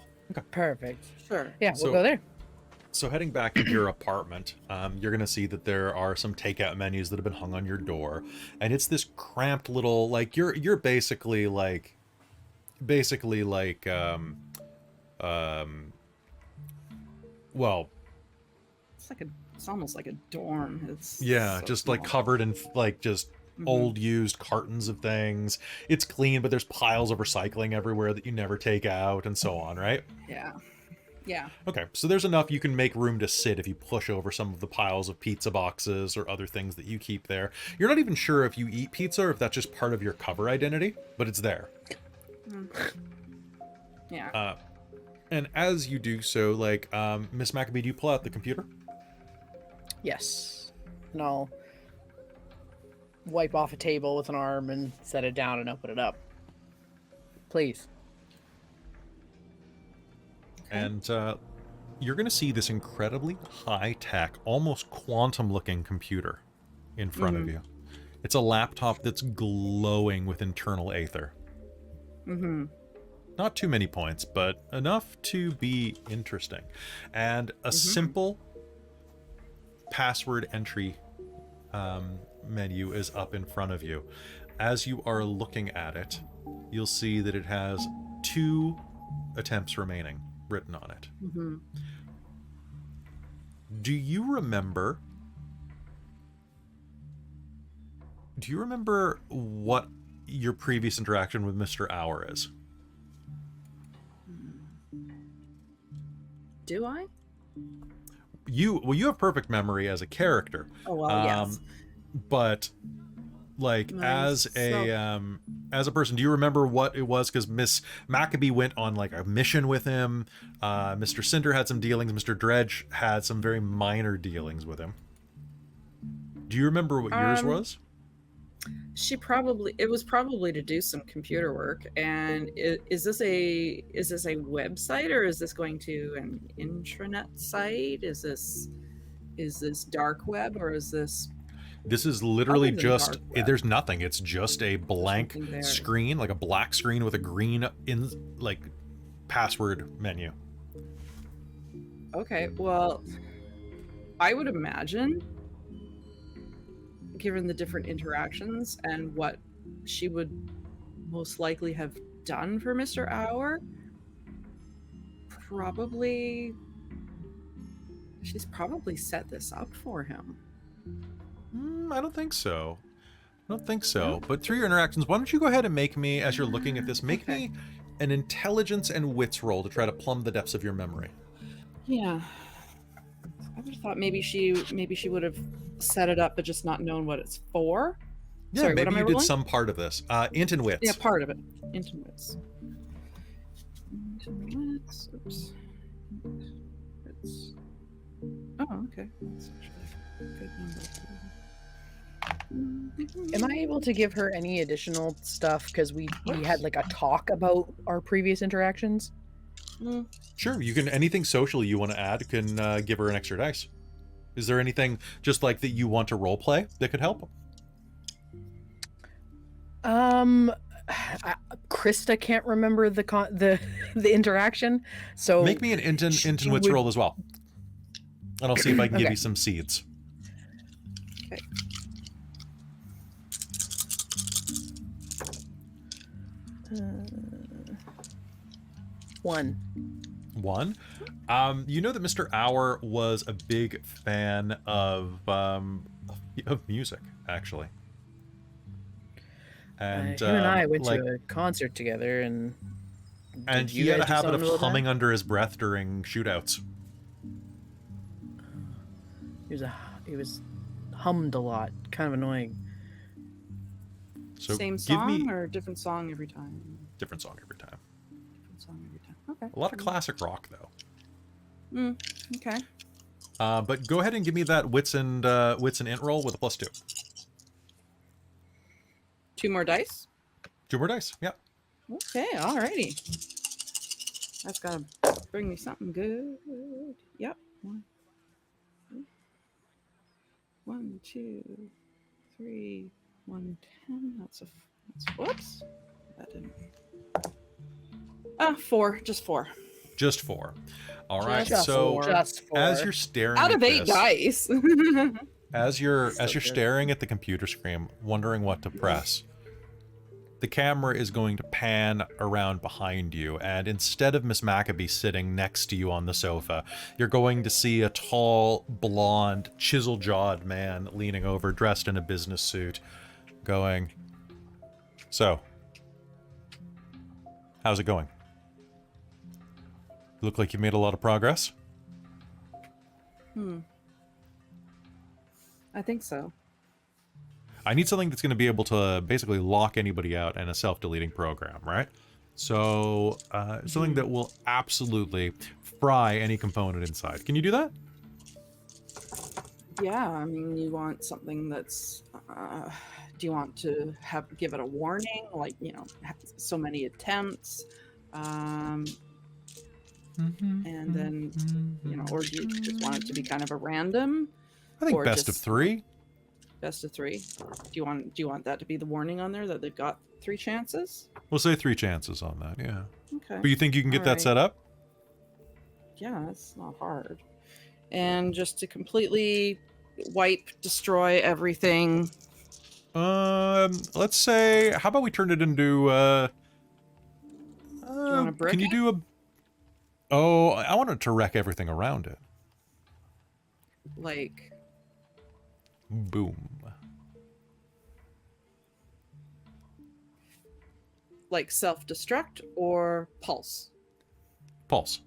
Perfect. Sure. Yeah, So- we'll go there. So heading back to your apartment, you're going to see that there are some takeout menus that have been hung on your door. And it's this cramped little, like, you're basically like, well, It's almost like a dorm. It's yeah, so just like small. covered in like just old used cartons of things. It's clean, but there's piles of recycling everywhere that you never take out and so on, right? Yeah. Yeah. Okay, so there's enough you can make room to sit if you push over some of the piles of pizza boxes or other things that you keep there. You're not even sure if you eat pizza or if that's just part of your cover identity, but it's there. Yeah. And as you do so, like, Miss Maccabee, do you pull out the computer? Yes. And I'll wipe off a table with an arm and set it down and open it up. Please. And you're going to see this incredibly high-tech, almost quantum-looking computer in front of you. It's a laptop that's glowing with internal aether. Mm-hmm. Not too many points, but enough to be interesting. And a simple password entry menu is up in front of you. As you are looking at it, you'll see that it has 2 attempts remaining written on it. Mm-hmm. Do you remember what your previous interaction with Mr. Hour is? Do I? You have perfect memory as a character. Oh well, yes. But like as a person, do you remember what it was? Because Miss Maccabee went on like a mission with him. Mr. Cinder had some dealings. Mr. Dredge had some very minor dealings with him. Do you remember what yours was? It was probably to do some computer work. And is this a website, or is this going to an intranet site? Is this dark web, or is this... This is literally Other than just, dark web. there's nothing. It's just a blank nothing there. screen, like a black screen with a green password menu. Okay, well, I would imagine, given the different interactions and what she would most likely have done for Mr. Hour, she's probably set this up for him. I don't think so. But through your interactions, why don't you go ahead and make me, as you're looking at this, make me an intelligence and wits roll to try to plumb the depths of your memory. Yeah. I would have thought maybe she would have set it up but just not known what it's for. Yeah, Sorry, what maybe am I you did rolling? some part of this. Int and wits. Yeah, part of it. Into wits. Oops. Wits. Oh, okay. That's actually a good number. Am I able to give her any additional stuff? Because we had like a talk about our previous interactions. Sure, you can, anything social you want to add can give her an extra dice. Is there anything just like that you want to role play that could help? Christa can't remember the interaction, so Make me an int and wits would- roll as well. And I'll see if I can give Okay. you some seeds. Okay. One. You know that Mr. Hour was a big fan of music, actually. And Him and I went like, to a concert together, and and did you he had a guys do habit something of with that? humming under his breath during shootouts. He was hummed a lot, kind of annoying. So Same give song me or different song every time? different song every time. Different song every time. Okay. A lot of classic rock though. Okay. But go ahead and give me that wits and int roll with a +2. 2 more dice. 2 more dice. Yep. Okay, alrighty. That's gotta bring me something good. Yep. 1, 2, 3, 110. That's whoops. That didn't. 4. Just 4. Just 4. All right. Just So 4. Just 4. as you're staring Out at of 8 this, dice. as you're So good. staring at the computer screen, wondering what to press, the camera is going to pan around behind you, and instead of Miss Maccabee sitting next to you on the sofa, you're going to see a tall, blonde, chisel-jawed man leaning over, dressed in a business suit, going, "So, how's it going? You look like you made a lot of progress." I think so. I need something that's going to be able to basically lock anybody out in a self-deleting program, right? So, something that will absolutely fry any component inside. Can you do that? Yeah, I mean, you want something that's. Do you want to give it a warning, like so many attempts, and then or do you just want it to be kind of a random? I think or best of just 3. Best of 3. Do you want that to be the warning on there that they've got 3 chances? We'll say 3 chances on that, yeah. Okay. But you think you can get that Alright. set up? Yeah, it's not hard. And just to completely destroy everything. Let's say, how about we turn it into, Do you want to brick can you it? do a... Oh, I wanted to wreck everything around it. Like, Boom. self-destruct or pulse? Pulse.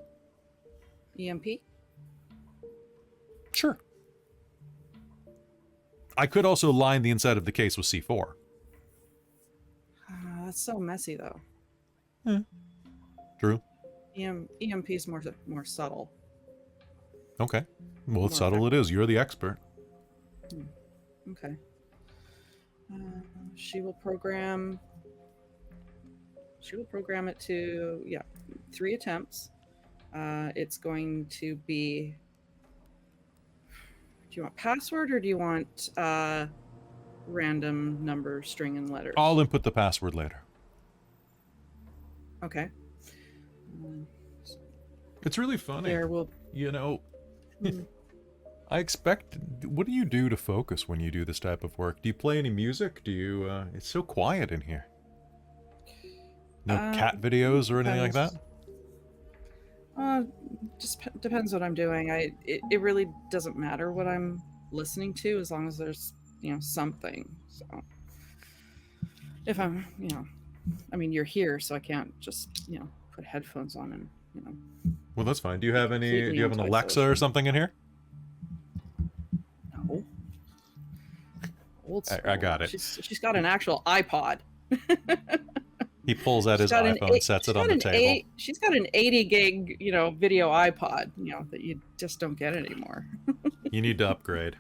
EMP? Sure. I could also line the inside of the case with C4. That's so messy, though. True. EMP is more subtle. Okay. Well, it's More subtle it is. You're the expert. Okay. She will program it to 3 attempts. It's going to be. Do you want password or do you want random number, string, and letters? I'll input the password later. Okay. It's really funny. There will. You know, Hmm. I expect... What do you do to focus when you do this type of work? Do you play any music? Do you... It's so quiet in here. No cat videos or anything like that? Just depends what I'm doing. It really doesn't matter what I'm listening to as long as there's something. So if I'm I mean you're here, so I can't just put headphones on and Well, that's fine. Do you have any... Do completely you have an Alexa antisocial. or something in here? No. Old school. I got it. She's got an actual iPod. He pulls out his iPhone, sets it on the table. She's got an 80 gig, video iPod, that you just don't get anymore. You need to upgrade.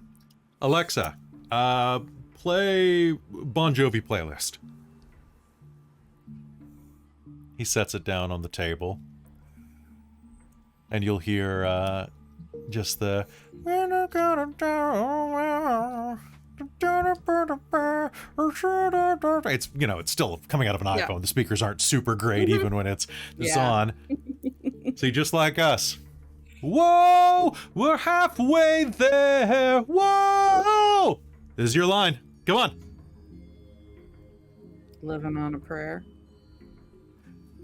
Alexa, play Bon Jovi playlist. He sets it down on the table. And you'll hear, just the... It's, it's still coming out of an iPhone. Yeah. The speakers aren't super great even when it's Yeah. on. See, just like us. Whoa! We're halfway there! Whoa! This is your line. Come on. Living on a prayer.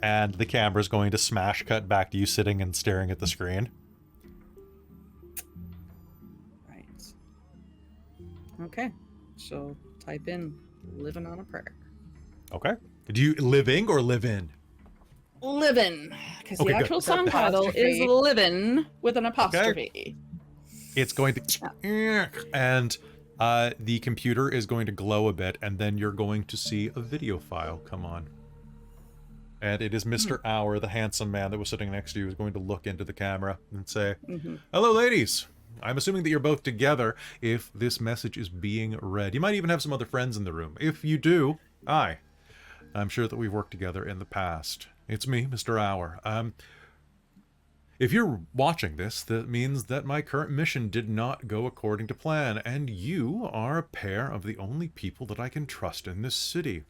And the camera's going to smash cut back to you sitting and staring at the screen. Right. Okay. So type in living on a prayer. Okay. Do you living or live in? Living. Because Okay, the good. actual song title is Livin' with an apostrophe. It's going to... And the computer is going to glow a bit, and then you're going to see a video file come on. And it is Mr. Hour, the handsome man that was sitting next to you, who's going to look into the camera and say, Mm-hmm. "Hello, ladies. I'm assuming that you're both together if this message is being read. You might even have some other friends in the room. If you do, I'm sure that we've worked together in the past. It's me, Mr. Hour. If you're watching this, that means that my current mission did not go according to plan, and you are a pair of the only people that I can trust in this city."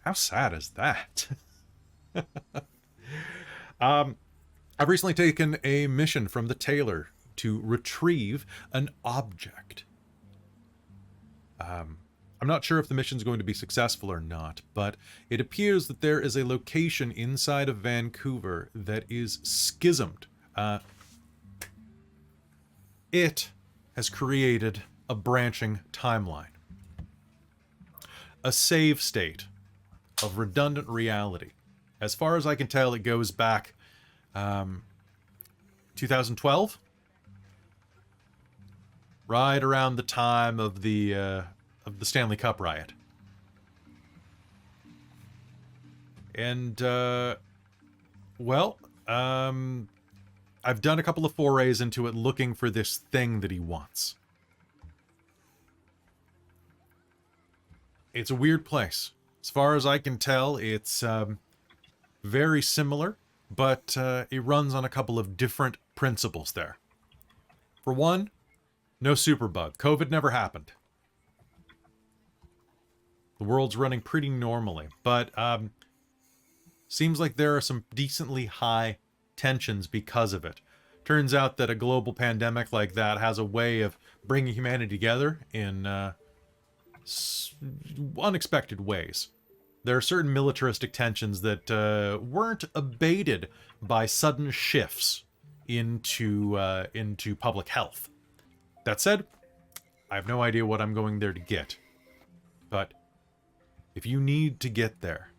How sad is that? I've recently taken a mission from the Tailor to retrieve an object. I'm not sure if the mission's going to be successful or not, but it appears that there is a location inside of Vancouver that is schismed. It has created a branching timeline. A save state of redundant reality. As far as I can tell, it goes back 2012, right around the time of the Stanley Cup riot. And I've done a couple of forays into it, looking for this thing that he wants. It's a weird place. As far as I can tell, it's very similar, but it runs on a couple of different principles there. For one, no superbug. COVID never happened. The world's running pretty normally, but seems like there are some decently high tensions because of it. Turns out that a global pandemic like that has a way of bringing humanity together in unexpected ways. There are certain militaristic tensions that weren't abated by sudden shifts into public health. That said, I have no idea what I'm going there to get. But if you need to get there,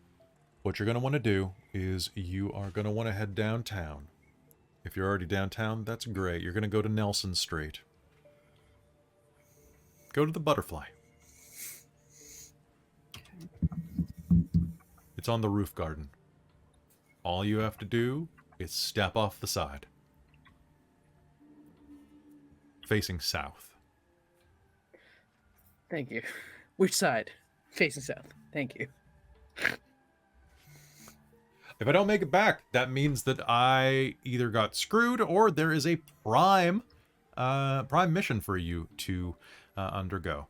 what you're going to want to do is you are going to want to head downtown. If you're already downtown, that's great. You're going to go to Nelson Street. Go to the Butterfly. It's on the roof garden. All you have to do is step off the side. Facing south. Thank you. Which side? Facing south. Thank you. If I don't make it back, that means that I either got screwed or there is a prime mission for you to undergo.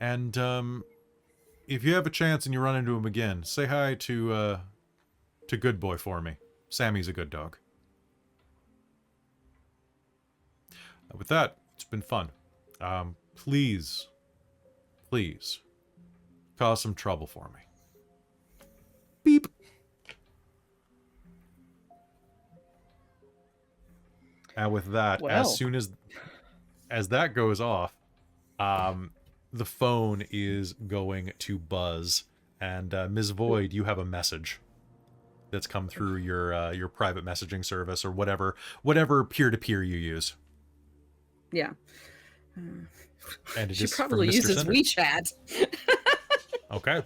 And if you have a chance and you run into him again, say hi to Good Boy for me. Sammy's a good dog. With that, it's been fun. Please, cause some trouble for me. Beep. And with that, as soon as that goes off, the phone is going to buzz, and Ms. Void, you have a message that's come through your private messaging service or whatever peer-to-peer you use. Yeah. And it she is probably from Mr. uses Cinder. WeChat. Okay.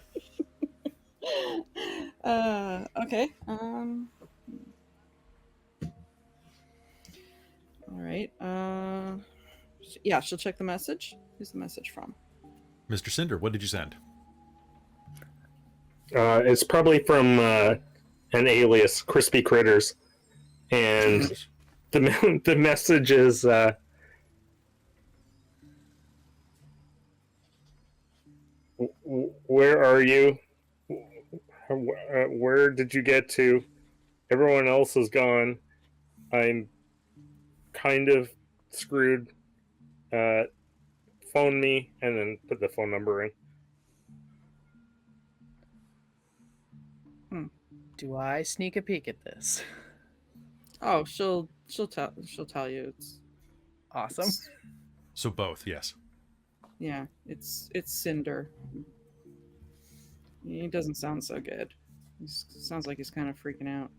Okay. All right. Yeah, she'll check the message. Who's the message from? Mr. Cinder, what did you send? It's probably from an alias, Crispy Critters, and the message is where are you? Where did you get to? Everyone else is gone. I'm kind of screwed. Phone me, and then put the phone number in. Do I sneak a peek at this? Oh, she'll tell you. It's Awesome. So both, yes. yeah. It's Cinder. He doesn't sound so good. He sounds like he's kind of freaking out.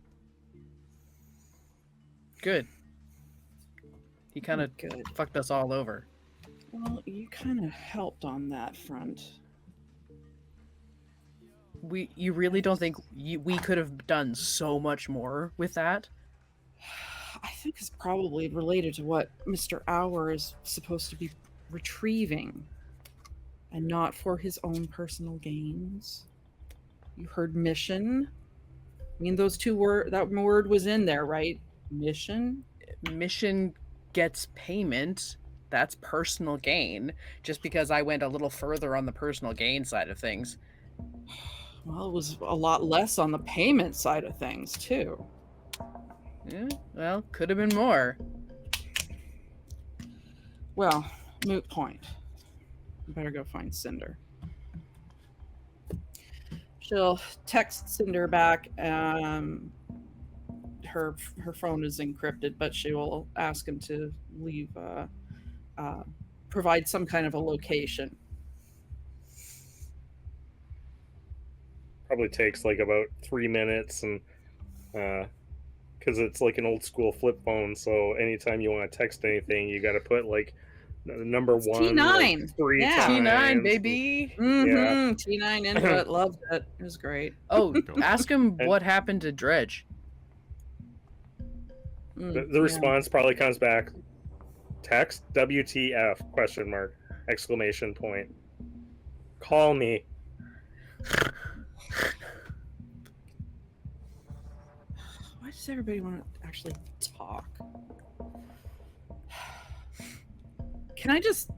Good. He kind of Good. fucked us all over. Well, you kind of helped on that front. You really don't think we could have done so much more with that? I think it's probably related to what Mr. Hour is supposed to be retrieving, and not for his own personal gains. You heard mission. I mean, those that word was in there, right? Mission. Mission gets payment. That's personal gain. Just because I went a little further on the personal gain side of things. Well, it was a lot less on the payment side of things too. Yeah, well, could have been more. Well, moot point. I better go find Cinder. She'll text Cinder back. Her phone is encrypted, but she will ask him to leave, provide some kind of a location. Probably takes like about 3 minutes, and because it's like an old school flip phone, so anytime you want to text anything, you got to put like number It's one T9. like 3 Yeah. times. T9, baby. Mm-hmm. T9 input. Loved it. It was great. Oh, ask him what happened to Dredge. The response probably comes back, text WTF question mark exclamation point. Call me. Why does everybody want to actually talk? Can I just...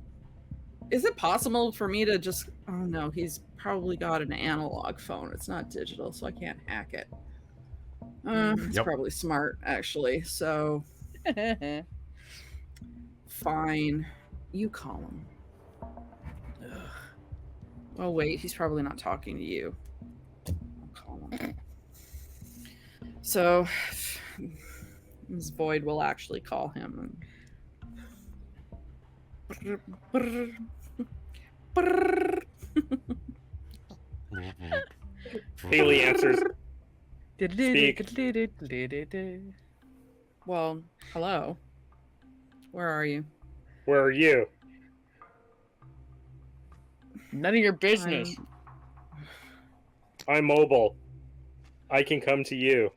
Is it possible for me to just... Oh no, he's probably got an analog phone. It's not digital, so I can't hack it. It's probably smart, actually. So... Fine. You call him. Ugh. Oh wait, he's probably not talking to you. I'll call him. So, Ms. Void will actually call him. Haley answers. Well, hello. Where are you? Where are you? None of your business. I'm mobile. I can come to you.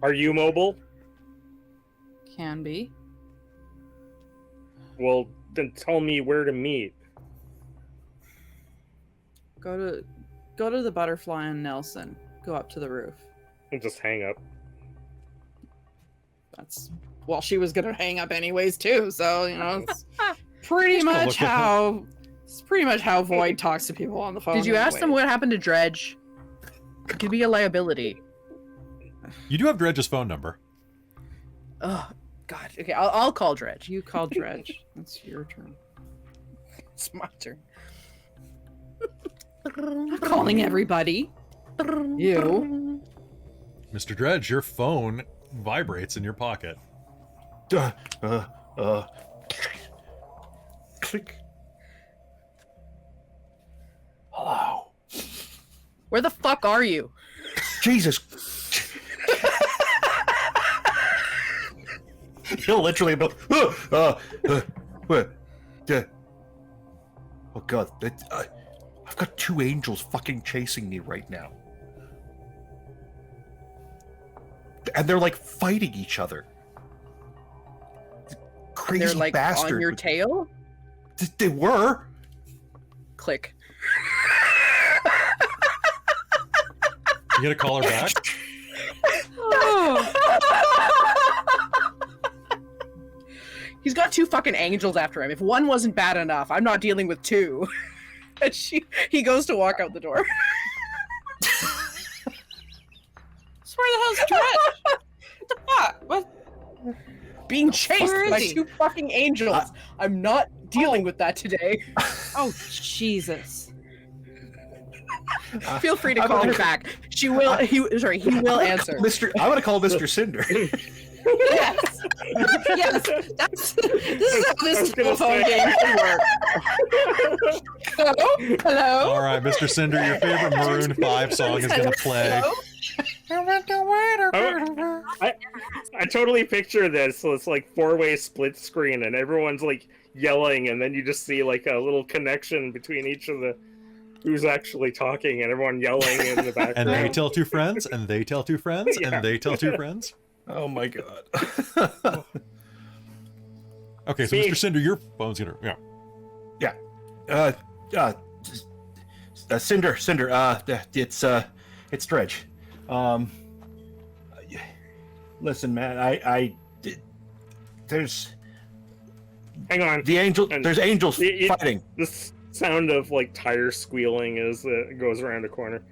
Are you mobile? Can be. Well, then tell me where to meet. Go to the Butterfly and Nelson. Go up to the roof. And just hang up. That's... Well, she was gonna hang up anyways too, so it's pretty much how Void talks to people on the phone. Did you ask them what happened to Dredge? It could be a liability. You do have Dredge's phone number. Oh God. Okay, I'll call Dredge. You call Dredge. That's your turn. It's my turn. I'm calling everybody. You. Mr. Dredge, your phone vibrates in your pocket. Click. Hello. Where the fuck are you? Jesus. He'll literally be what? Oh God, I've got 2 angels fucking chasing me right now. And they're like fighting each other. Crazy They're like bastard. on your tail? They were. Click. You gonna call her back? He's got 2 fucking angels after him. If one wasn't bad enough, I'm not dealing with 2. And he goes to walk out the door. So where the hell's Dredge? What the fuck? What? Being chased Where by is he? 2 fucking angels. I'm not dealing with that today. Oh Jesus! Feel free to call her back. He will answer. I'm gonna call Mr. Cinder. Yes, yes. This is how this telephone game should work. Hello. All right, Mr. Cinder, your favorite Maroon 5 song is gonna play. I totally picture this. So it's like 4-way split screen, and everyone's like yelling, and then you just see like a little connection between each of the who's actually talking and everyone yelling in the background. And they tell two friends, and they tell two friends, and they tell two friends. Oh my god. Okay, so Mr. Cinder, your phone's gonna Cinder, it's Dredge. Listen, man, there's Hang on. There's angels fighting. This sound of like tires squealing as it goes around a corner.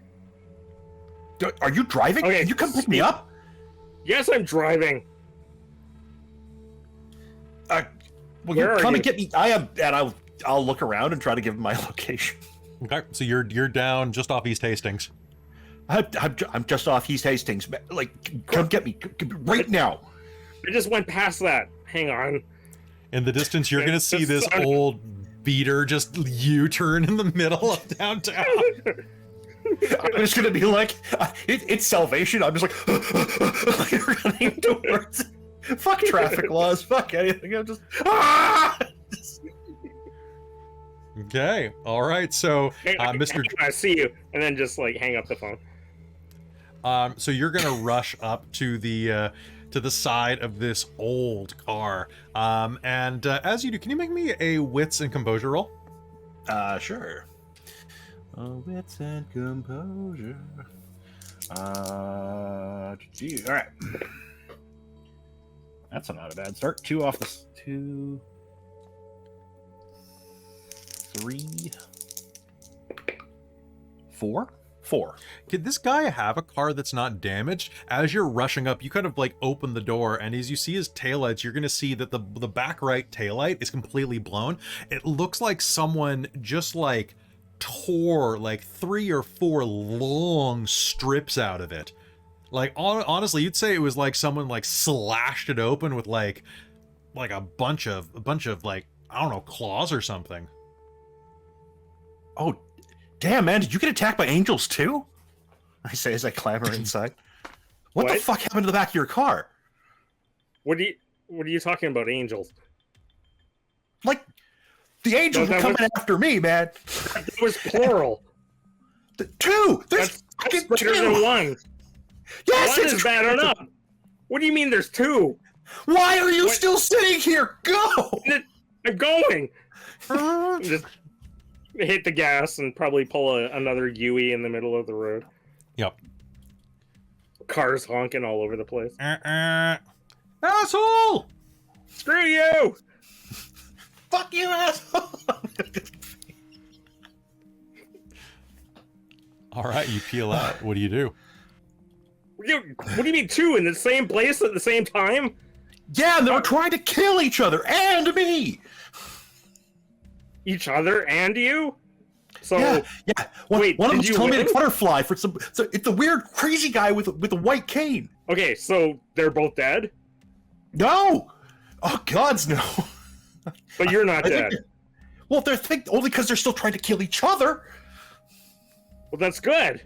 Are you driving? Okay, Can you come pick me up? Yes, I'm driving. Well, you come and get me. I am, and I'll look around and try to give him my location. Okay, so you're down just off East Hastings. I'm just off East Hastings. Like, come get me right now. I just went past that. Hang on. In the distance, you're gonna see this old beater just U-turn in the middle of downtown. I'm just gonna be like, it's salvation. I'm just like running towards it. Fuck traffic laws. Fuck anything. I'm just. Okay. All right. So, Mr. I see you, and then just like hang up the phone. So you're gonna rush up to the side of this old car, and as you do, can you make me a wits and composure roll? Sure. Wits and composure. Gee, all right. That's not a bad start. 2 off the 2, 3, 4. Could this guy have a car that's not damaged? As you're rushing up, you kind of like open the door, and as you see his taillights, you're gonna see that the back right taillight is completely blown. It looks like someone just like tore like 3 or 4 long strips out of it. Like honestly, you'd say it was like someone like slashed it open with like a bunch of like, I don't know, claws or something. Oh, damn, man! Did you get attacked by angels too? I say as I clamber inside. What the fuck happened to the back of your car? What are you talking about, angels? Like, the angels were coming after me, man. It was plural. 2. There's That's better than 1. Yes, 1 it's is bad enough. What do you mean there's 2? Why are you still sitting here? Go! I'm going. Just hit the gas and probably pull another Yui in the middle of the road. Yep. Cars honking all over the place. Asshole! Screw you! Fuck you, asshole! All right, you peel out. What do you do? What do you mean 2 in the same place at the same time? Yeah, and they were trying to kill each other and me. Each other and you? So yeah. Wait, one of did them's you telling me win? to butterfly for some. So it's a weird, crazy guy with a white cane. Okay, so they're both dead? No. Oh gods, no. But you're not dead. Well, they're only because they're still trying to kill each other. Well, that's good.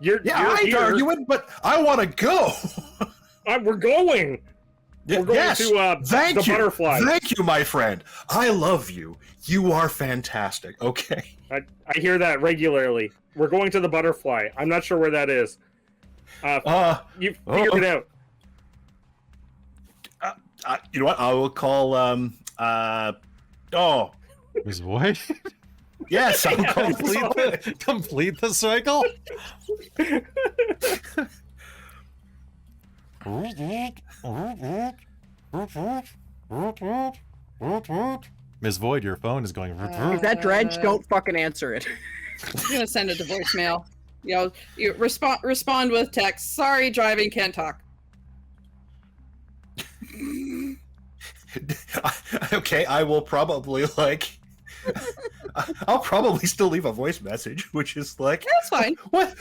You're I ain't here. arguing, but I want to go. We're going. We're going yes. to Thank the you. butterfly. Thank you, my friend. I love you. You are fantastic. Okay. I hear that regularly. We're going to the butterfly. I'm not sure where that is. You figured it out. You know what? I will call. His voice. Yes, I'll call. Complete the cycle. Miss Void, your phone is going. Is that Dredge? Don't fucking answer it. I'm gonna send it to voicemail. You respond with text. Sorry, driving, can't talk. Okay, I will probably I'll probably still leave a voice message, which is like, That's fine. What?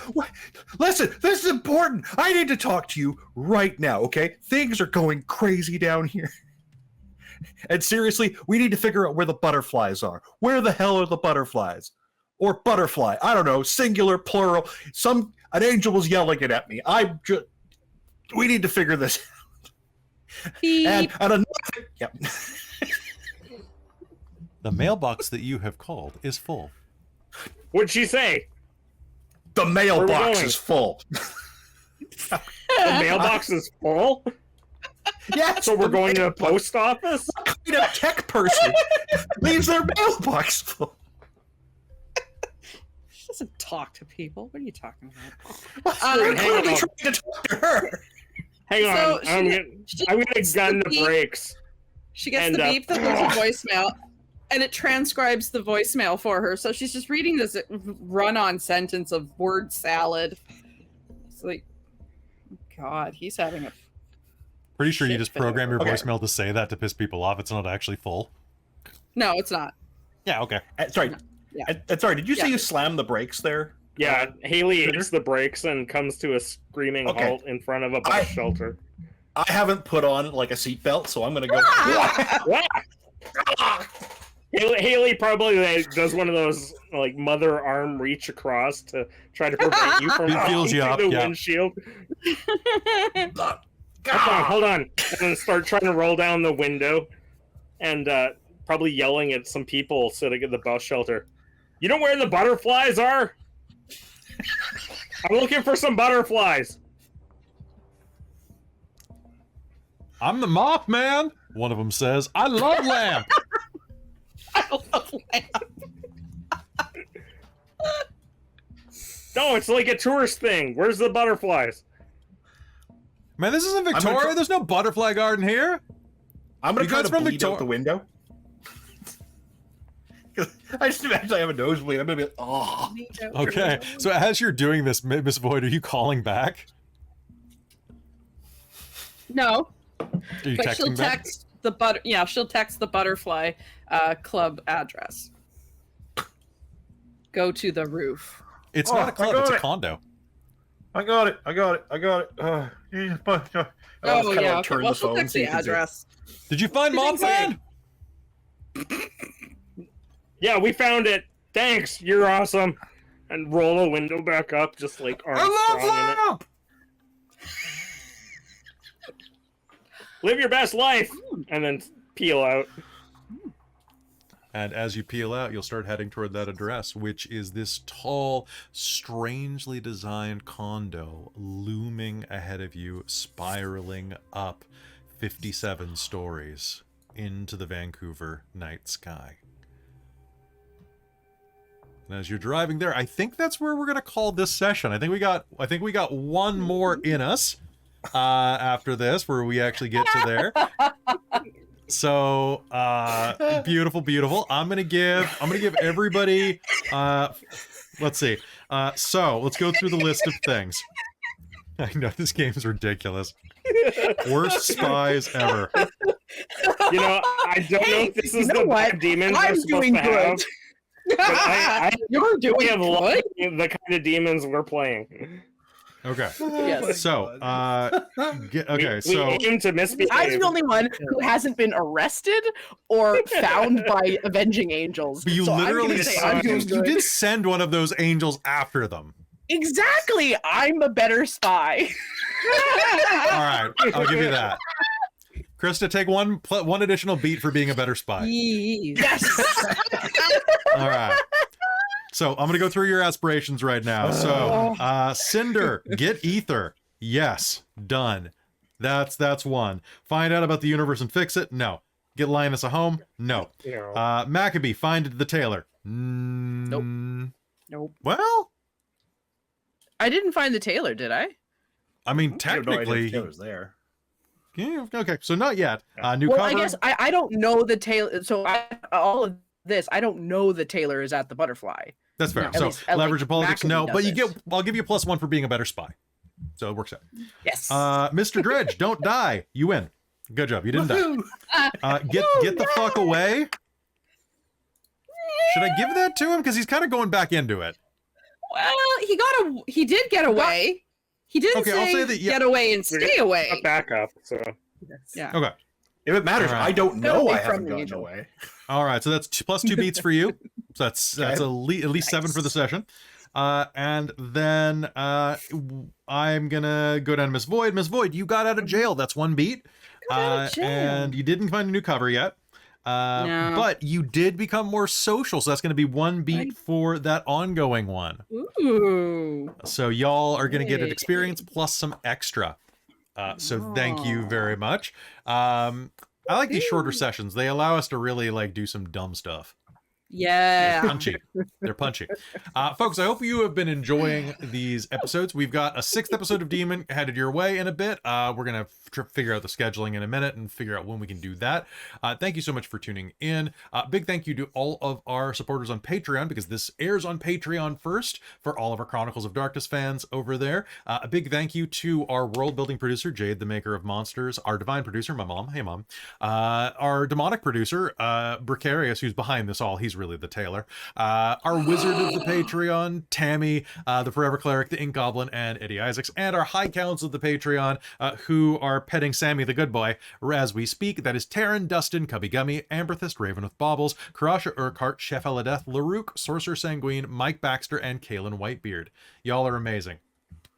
Listen, this is important. I need to talk to you right now, okay? Things are going crazy down here. And seriously, we need to figure out where the butterflies are. Where the hell are the butterflies? Or butterfly. I don't know, singular, plural. An angel was yelling it at me. We need to figure this out. Beep. And another, yep. The mailbox that you have called is full. What'd she say? The mailbox going? is full. The mailbox is full? Yeah, So we're going to the post office? What kind of tech person leaves their mailbox full? She doesn't talk to people. What are you talking about? I'm hang clearly on. trying to talk to her. Hang on, So I'm gonna gets gun the the beep. brakes. She gets And, the beep that leaves a voicemail, and it transcribes the voicemail for her. So she's just reading this run-on sentence of word salad. It's like, God, he's having a... Pretty sure you Shit just fit program your Okay. voicemail to say that to piss people off. It's not actually full. No, it's not. Yeah, okay. Sorry. Yeah. Sorry, did you say Yeah. you slammed the brakes there? Yeah, Haley hits the brakes and comes to a screaming Okay. halt in front of a bus shelter. I haven't put on like a seatbelt, so I'm gonna go. Haley probably does one of those like mother arm reach across to try to prevent you from It feels you through up, the yeah. windshield. Hold on, and then start trying to roll down the window, and probably yelling at some people sitting at the bus shelter. You know where the butterflies are? I'm looking for some butterflies. I'm the Mothman, one of them says. I love lamb. I love lamb. No, it's like a tourist thing. Where's the butterflies? Man, this isn't gonna Victoria. try- There's no butterfly garden here. I'm gonna You try guys to from bleed Victoria? out the window. 'Cause I just imagine I have a nosebleed. I'm gonna be like, oh. Okay, so as you're doing this, Miss Void, are you calling back? No, Are you but she'll texting back? text the she'll text the butterfly club address. Go to the roof. It's Oh, not a I club, got it's a it. condo. I got it. Oh yeah, okay. Well, she'll text the address. Did you find She thinks Mothman? Yeah, we found it. Thanks, you're awesome. And roll the window back up, just like I love Armstrong in it. lamb! Live your best life, and then peel out. And as you peel out, you'll start heading toward that address, which is this tall, strangely designed condo looming ahead of you, spiraling up 57 stories into the Vancouver night sky. And as you're driving there, I think that's where we're gonna call this session. I think we got one more in us after this, where we actually get to there. So beautiful. I'm gonna give everybody let's see. So let's go through the list of things. I know this game's ridiculous. Worst spies ever. You know, I don't know if this is you know the what? demons I'm we're supposed doing to have. good. But I You're we doing have good. loved the kind of demons we're playing. Okay. Yes. So We so aim to misbehave. I'm the only one who hasn't been arrested or found by avenging angels. but you So I'm gonna literally say I'm doing you good. did send one of those angels after them. Exactly. I'm a better spy. All right, I'll give you that. Christa, take one additional beat for being a better spy. Yes. All right. So I'm gonna go through your aspirations right now. So Cinder, get ether. Yes, done. That's one. Find out about the universe and fix it. No. Get Linus a home. No. You know. Maccabee, find the Tailor. Nope. Well, I didn't find the Tailor, did I? I mean, I have no idea if technically, Taylor's there. yeah, okay. So not yet. New Well, cover. I guess I don't know the Tailor. So all of this, I don't know the Tailor is at the Butterfly. That's fair. No, at so least, like, leverage of politics, Maccabee no. does But you it. get. I'll give you a +1 for being a better spy. So it works out. Yes. Mr. Dredge, don't die. You win. Good job. You didn't die. Get the fuck away. Should I give that to him? Because he's kind of going back into it. Well, he did get away. He didn't Okay, I'll say that, yeah. get away and stay away. A backup. So Yeah. Okay. If it matters, All right. I don't know. Don't I be haven't from the gotten angel. away. All right. So that's +2 beats for you. So that's Okay. at least 7 for the session. And then I'm gonna go down to Miss Void. Miss Void, you got out of jail. That's 1 beat. Got out of jail. And you didn't find a new cover yet. No. But you did become more social, so that's going to be one beat for that ongoing one. Ooh. So y'all are going to get an Yay. experience plus some extra. So thank you very much. I like these shorter sessions. They allow us to really like do some dumb stuff. Yeah. Punchy. They're punchy. Folks, I hope you have been enjoying these episodes. We've got a 6th episode of Demon headed your way in a bit. We're going to figure out the scheduling in a minute and figure out when we can do that. Thank you so much for tuning in. Big thank you to all of our supporters on Patreon, because this airs on Patreon first for all of our Chronicles of Darkness fans over there. A big thank you to our world building producer, Jade, the maker of monsters, our divine producer, my mom. Hey, mom. Our demonic producer, Precarious, who's behind this all. He's really the Tailor. Our wizard of the Patreon, Tammy, the Forever Cleric, the Ink Goblin, and Eddie Isaacs, and our high counts of the Patreon, who are petting Sammy the good boy as we speak. That is Taryn, Dustin, Cubby Gummy, Amberthist, Raven with Baubles, Karasha Urquhart, Chef Eladeth, Larouk, Sorcerer Sanguine, Mike Baxter, and Kaylin Whitebeard. Y'all are amazing.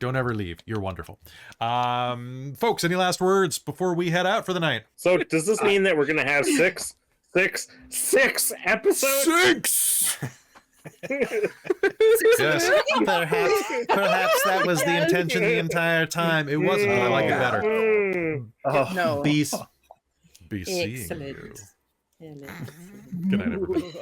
Don't ever leave. You're wonderful. Folks, any last words before we head out for the night? So does this mean that we're going to have six episodes? 6! Yes. Perhaps that was the intention the entire time. It wasn't, but I like it better. No. Be seeing you. Excellent. Good night, everybody.